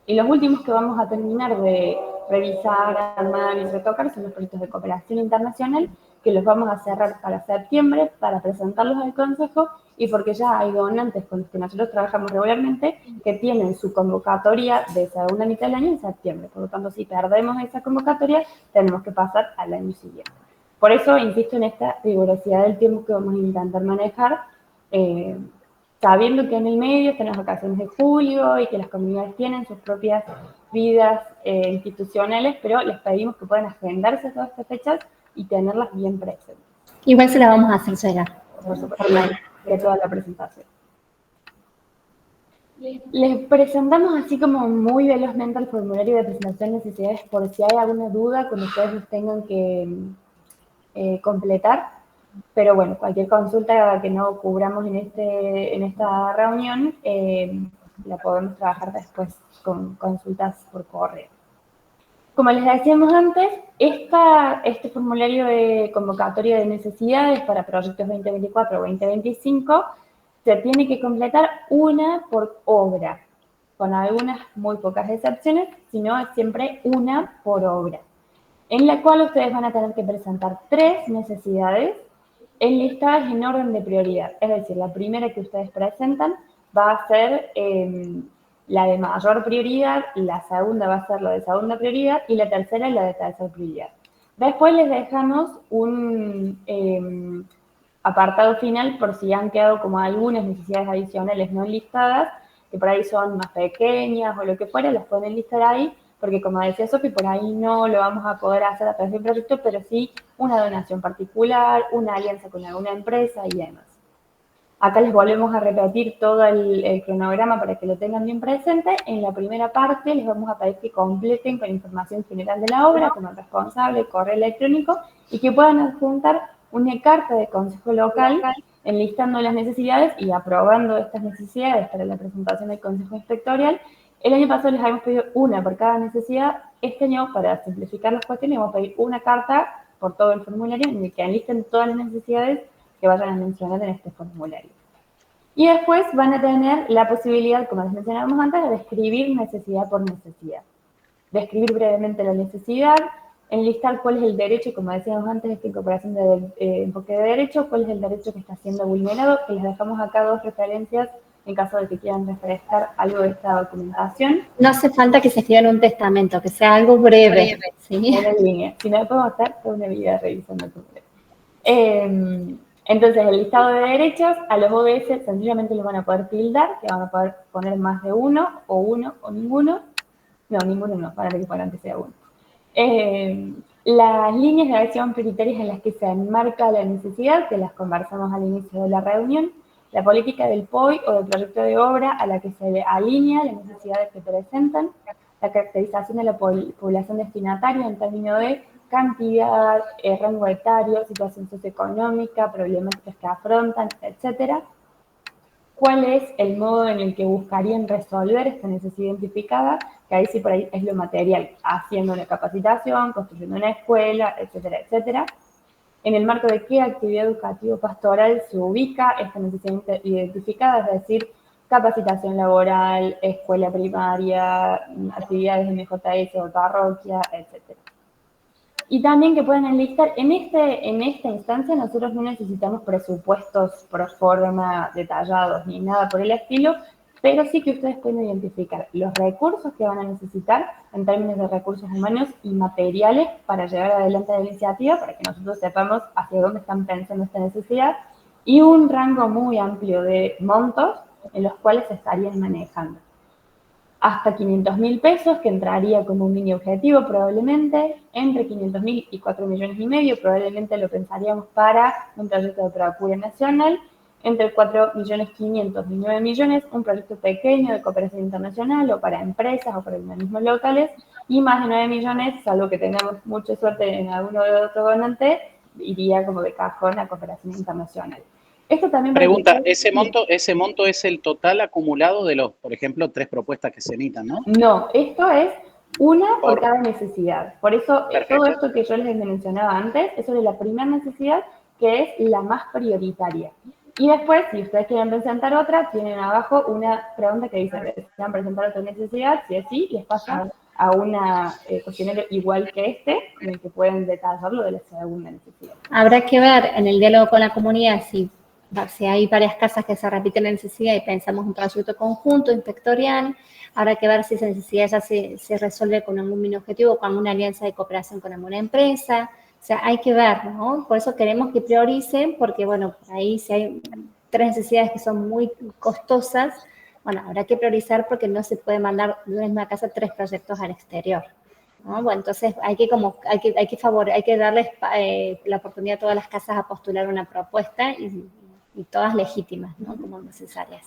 Y los últimos que vamos a terminar de revisar, armar y retocar son los proyectos de cooperación internacional, que los vamos a cerrar para septiembre, para presentarlos al Consejo y porque ya hay donantes con los que nosotros trabajamos regularmente que tienen su convocatoria de segunda mitad del año en septiembre. Por lo tanto, si perdemos esa convocatoria, tenemos que pasar al año siguiente. Por eso insisto en esta rigurosidad del tiempo que vamos a intentar manejar, sabiendo que en el medio están las vacaciones de julio y que las comunidades tienen sus propias vidas institucionales, pero les pedimos que puedan agendarse todas estas fechas y tenerlas bien presentes. Igual se la vamos a hacer llegar. Por supuesto, de toda la presentación. Les presentamos así como muy velozmente el formulario de presentación de necesidades por si hay alguna duda cuando ustedes los tengan que completar. Pero bueno, cualquier consulta que no cubramos en esta reunión, la podemos trabajar después con consultas por correo. Como les decíamos antes, este formulario de convocatoria de necesidades para proyectos 2024 o 2025 se tiene que completar una por obra, con algunas muy pocas excepciones, sino es siempre una por obra, en la cual ustedes van a tener que presentar 3 necesidades enlistadas en orden de prioridad. Es decir, la primera que ustedes presentan va a ser la de mayor prioridad, la segunda va a ser la de segunda prioridad y la tercera la de tercera prioridad. Después les dejamos un apartado final por si han quedado como algunas necesidades adicionales no listadas, que por ahí son más pequeñas o lo que fuera, las pueden listar ahí, porque como decía Sofi, por ahí no lo vamos a poder hacer a través del proyecto, pero sí una donación particular, una alianza con alguna empresa y demás. Acá les volvemos a repetir todo el cronograma para que lo tengan bien presente. En la primera parte les vamos a pedir que completen con información general de la obra, como el responsable, correo electrónico, y que puedan adjuntar una carta de consejo local enlistando las necesidades y aprobando estas necesidades para la presentación del consejo inspectorial. El año pasado les habíamos pedido una por cada necesidad. Este año, para simplificar las cuestiones, vamos a pedir una carta por todo el formulario en el que enlisten todas las necesidades que vayan a mencionar en este formulario. Y después van a tener la posibilidad, como les mencionábamos antes, de describir necesidad por necesidad. Describir brevemente la necesidad, enlistar cuál es el derecho, como decíamos antes, esta incorporación de enfoque de derecho, cuál es el derecho que está siendo vulnerado, que les dejamos acá 2 referencias en caso de que quieran refrescar algo de esta documentación. No hace falta que se escriba un testamento, que sea algo breve. ¿Sí? Una línea. Si no, podemos estar toda una vida revisando tu entonces, el listado de derechos, a los ODS sencillamente los van a poder tildar, que van a poder poner más de uno o ninguno. No, ninguno no, para que poner que sea uno. Las líneas de acción prioritarias en las que se enmarca la necesidad, que las conversamos al inicio de la reunión, la política del POI o del proyecto de obra a la que se alinea las necesidades que presentan, la caracterización de la población destinataria en términos de cantidad, rango etario, situación socioeconómica, problemáticas que afrontan, etcétera. ¿Cuál es el modo en el que buscarían resolver esta necesidad identificada? Que ahí sí por ahí es lo material, haciendo una capacitación, construyendo una escuela, etcétera, etcétera. En el marco de qué actividad educativo-pastoral se ubica esta necesidad identificada, es decir, capacitación laboral, escuela primaria, actividades de MJS o parroquia, etcétera. Y también que puedan enlistar, en esta instancia nosotros no necesitamos presupuestos pro forma detallados ni nada por el estilo, pero sí que ustedes pueden identificar los recursos que van a necesitar en términos de recursos humanos y materiales para llevar adelante la iniciativa, para que nosotros sepamos hacia dónde están pensando esta necesidad, y un rango muy amplio de montos en los cuales se estarían manejando. Hasta 500.000 pesos, que entraría como un mini objetivo probablemente, entre 500.000 y 4,5 millones, probablemente lo pensaríamos para un proyecto de Procuraduría Nacional, entre 4.500.000 y 9 millones, un proyecto pequeño de cooperación internacional o para empresas o para organismos locales, y más de 9 millones, salvo que tengamos mucha suerte en alguno de otro donante, iría como de cajón a cooperación internacional. Esto también pregunta, ¿ese monto es el total acumulado de los, por ejemplo, 3 propuestas que se emiten, no? No, esto es una por cada necesidad. Por eso, Perfecto. todo esto que yo les mencionaba antes, es sobre la primera necesidad, que es la más prioritaria. Y después, si ustedes quieren presentar otra, tienen abajo una pregunta que dice, ¿desean presentar otra necesidad? Si es sí, les pasa a una cuestionario igual que este, en el que pueden detallarlo de la segunda necesidad. Habrá que ver en el diálogo con la comunidad si si hay varias casas que se repiten en necesidad y pensamos un proyecto conjunto, inspectorial, habrá que ver si esa necesidad ya se resuelve con algún mini objetivo o con alguna alianza de cooperación con alguna empresa. O sea, hay que ver, ¿no? Por eso queremos que prioricen, porque, bueno, por ahí si hay 3 necesidades que son muy costosas, bueno, habrá que priorizar porque no se puede mandar de una misma casa 3 proyectos al exterior, ¿no? Bueno, entonces hay que darles la oportunidad a todas las casas a postular una propuesta y todas legítimas, ¿no? Como necesarias.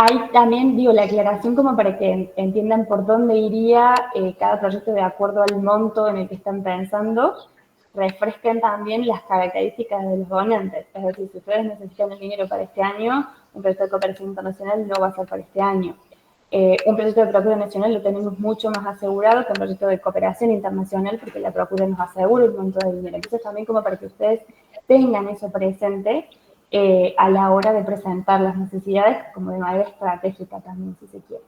Hay también, digo, la aclaración como para que entiendan por dónde iría cada proyecto de acuerdo al monto en el que están pensando, refresquen también las características de los donantes. Es decir, si ustedes necesitan el dinero para este año, un proyecto de cooperación internacional no va a ser para este año. Un proyecto de Procura Nacional lo tenemos mucho más asegurado que un proyecto de cooperación internacional porque la Procura nos asegura un monto de dinero. Entonces también como para que ustedes tengan eso presente a la hora de presentar las necesidades como de manera estratégica también, si se quiere.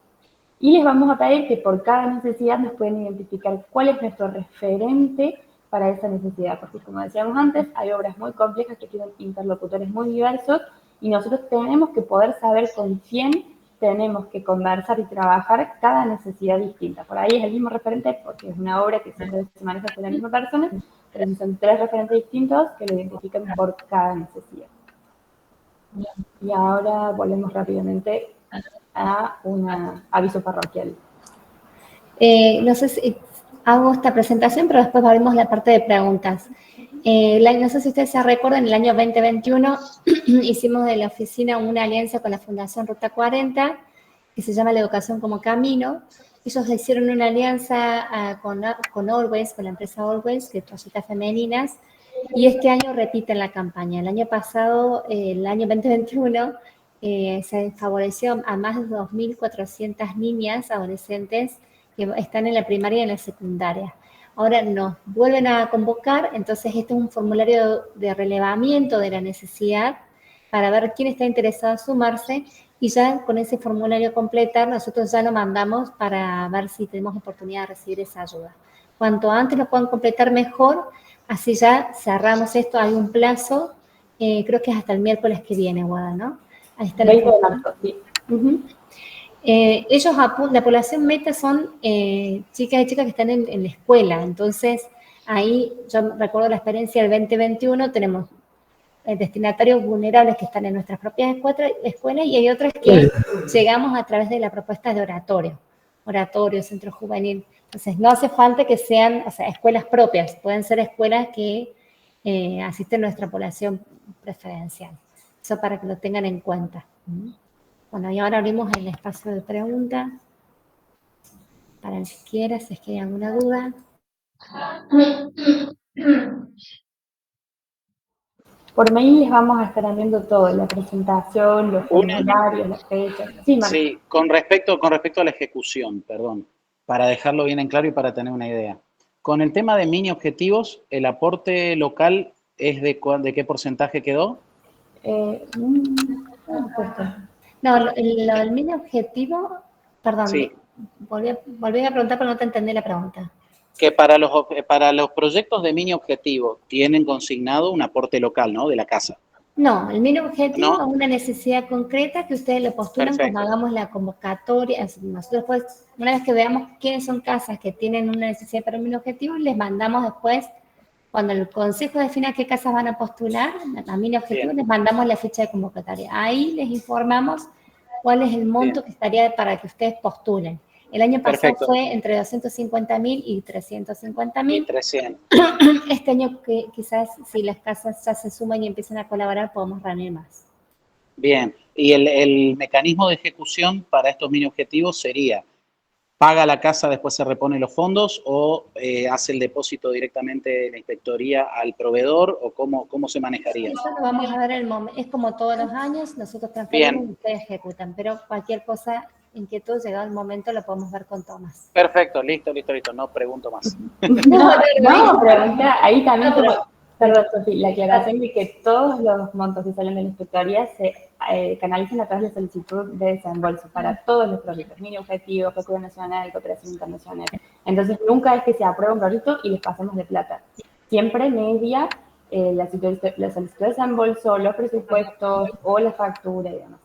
Y les vamos a pedir que por cada necesidad nos pueden identificar cuál es nuestro referente para esa necesidad, porque como decíamos antes, hay obras muy complejas que tienen interlocutores muy diversos y nosotros tenemos que poder saber con quién tenemos que conversar y trabajar cada necesidad distinta. Por ahí es el mismo referente porque es una obra que siempre se maneja por la misma persona, pero si son 3 referentes distintos que lo identifican por cada necesidad. Y ahora volvemos rápidamente a un aviso parroquial. No sé si hago esta presentación, pero después abrimos la parte de preguntas. No sé si ustedes se recuerdan, en el año 2021 hicimos de la oficina una alianza con la Fundación Ruta 40, que se llama La Educación como Camino. Ellos hicieron una alianza con Always, con la empresa Always, de toallitas femeninas, y este año repiten la campaña. El año pasado, el año 2021, se favoreció a más de 2.400 niñas, adolescentes, que están en la primaria y en la secundaria. Ahora nos vuelven a convocar, entonces este es un formulario de relevamiento de la necesidad para ver quién está interesado en sumarse y ya con ese formulario completar nosotros ya lo mandamos para ver si tenemos oportunidad de recibir esa ayuda. Cuanto antes lo puedan completar mejor, así ya cerramos esto, hay un plazo, creo que es hasta el miércoles que viene, Guada, ¿no? Ahí está 20 de marzo, sí. Ellos la población meta son chicas y chicas que están en la escuela, entonces ahí yo recuerdo la experiencia del 2021, tenemos destinatarios vulnerables que están en nuestras propias escuelas y hay otras que llegamos a través de la propuesta de oratorio, centro juvenil. Entonces no hace falta que sean, o sea, escuelas propias, pueden ser escuelas que asisten a nuestra población preferencial. Eso para que lo tengan en cuenta. Bueno, y ahora abrimos el espacio de preguntas para el que quiera, si es que hay alguna duda. Por mail les vamos a estar enviando todo, la presentación, los formularios, las fechas. Sí, Marco. Sí, con respecto a la ejecución, perdón, para dejarlo bien en claro y para tener una idea. Con el tema de mini objetivos, ¿el aporte local es de qué porcentaje quedó? No, el mini objetivo, perdón, Sí. volví a preguntar, pero no te entendí la pregunta. Que para los proyectos de mini objetivo tienen consignado un aporte local, ¿no? De la casa. No, el mini objetivo ¿No? es una necesidad concreta que ustedes le postulan cuando hagamos la convocatoria. Nosotros después, una vez que veamos quiénes son casas que tienen una necesidad para un mini objetivo, les mandamos después, cuando el consejo defina qué casas van a postular, a mini objetivo, les mandamos la ficha de convocatoria. Ahí les informamos cuál es el monto que estaría para que ustedes postulen. El año pasado fue entre 250.000 y 350.000. 300. Este año quizás si las casas ya se suman y empiezan a colaborar, podemos reunir más. Bien, y el mecanismo de ejecución para estos mini objetivos sería, ¿paga la casa, después se repone los fondos o hace el depósito directamente de la inspectoría al proveedor o cómo se manejaría? Eso lo vamos a ver en el momento. Es como todos los años, nosotros transferimos y ustedes ejecutan, pero cualquier cosa, inquietud, llegado el momento, lo podemos ver con Tomás. Perfecto, listo, no pregunto más. No, pregunta, ahí también, perdón, Sofía, la aclaración de que todos los montos que salen de la inspectoría se canalizan a través de solicitud de desembolso para todos los proyectos, mini objetivos, Procura Nacional, Cooperación Internacional. Entonces, nunca es que se apruebe un proyecto y les pasemos de plata. Siempre media la solicitud de desembolso, los presupuestos o la factura y demás.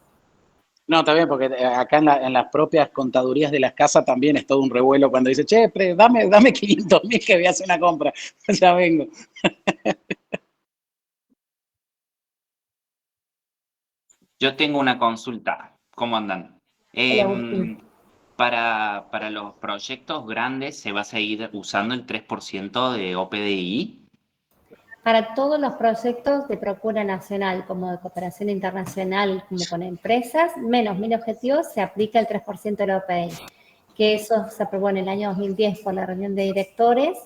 No, está bien, porque acá en las propias contadurías de las casas también es todo un revuelo cuando dice, che, dame 500.000 que voy a hacer una compra. Ya vengo. Yo tengo una consulta. ¿Cómo andan? Para los proyectos grandes, ¿se va a seguir usando el 3% de OPDI? Para todos los proyectos de Procura Nacional, como de cooperación internacional, como con empresas, menos 1.000 objetivos, se aplica el 3% de la OPDI, que eso se aprobó en el año 2010 por la reunión de directores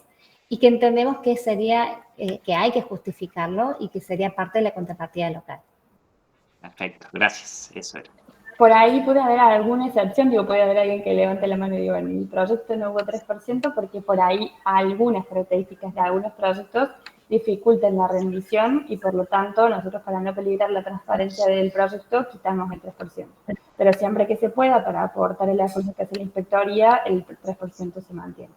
y que entendemos que sería, que hay que justificarlo y que sería parte de la contrapartida local. Perfecto, gracias, eso era. Por ahí puede haber alguna excepción, puede haber alguien que levante la mano y diga, en mi proyecto no hubo 3% porque por ahí algunas características de algunos proyectos dificultan la rendición y por lo tanto nosotros, para no peligrar la transparencia del proyecto, quitamos el 3%. Pero siempre que se pueda, para aportar el esfuerzo que hace la inspectoría, el 3% se mantiene.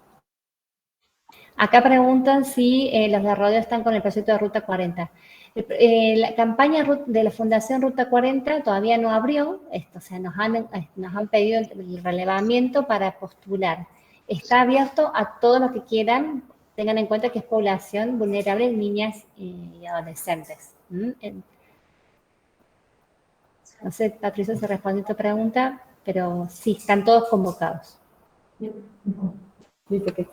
Acá preguntan si los de rodeo están con el proyecto de Ruta 40. La campaña de la Fundación Ruta 40 todavía no abrió, o sea, nos han pedido el relevamiento para postular. Está abierto a todos los que quieran, tengan en cuenta que es población vulnerable, niñas y adolescentes. No sé, Patricia, se respondió tu pregunta, pero sí, están todos convocados. Dice que sí.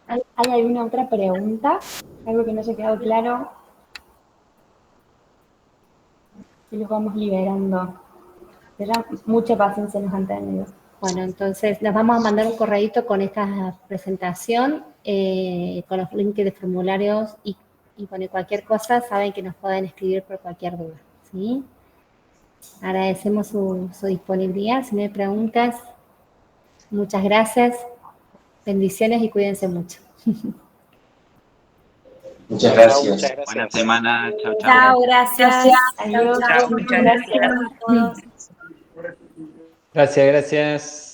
¿Hay alguna otra pregunta? ¿Algo que no haya quedado claro? Y los vamos liberando. Ya mucha paciencia nos han tenido. Bueno, entonces les vamos a mandar un correíto con esta presentación, con los links de formularios y bueno, cualquier cosa, saben que nos pueden escribir por cualquier duda, ¿sí? Agradecemos su disponibilidad. Si no hay preguntas, muchas gracias. Bendiciones y cuídense mucho. Muchas gracias. Muchas gracias. Buena semana. Chao, chao. Chao, gracias. Adiós. Chao, muchas gracias a todos. Gracias, gracias.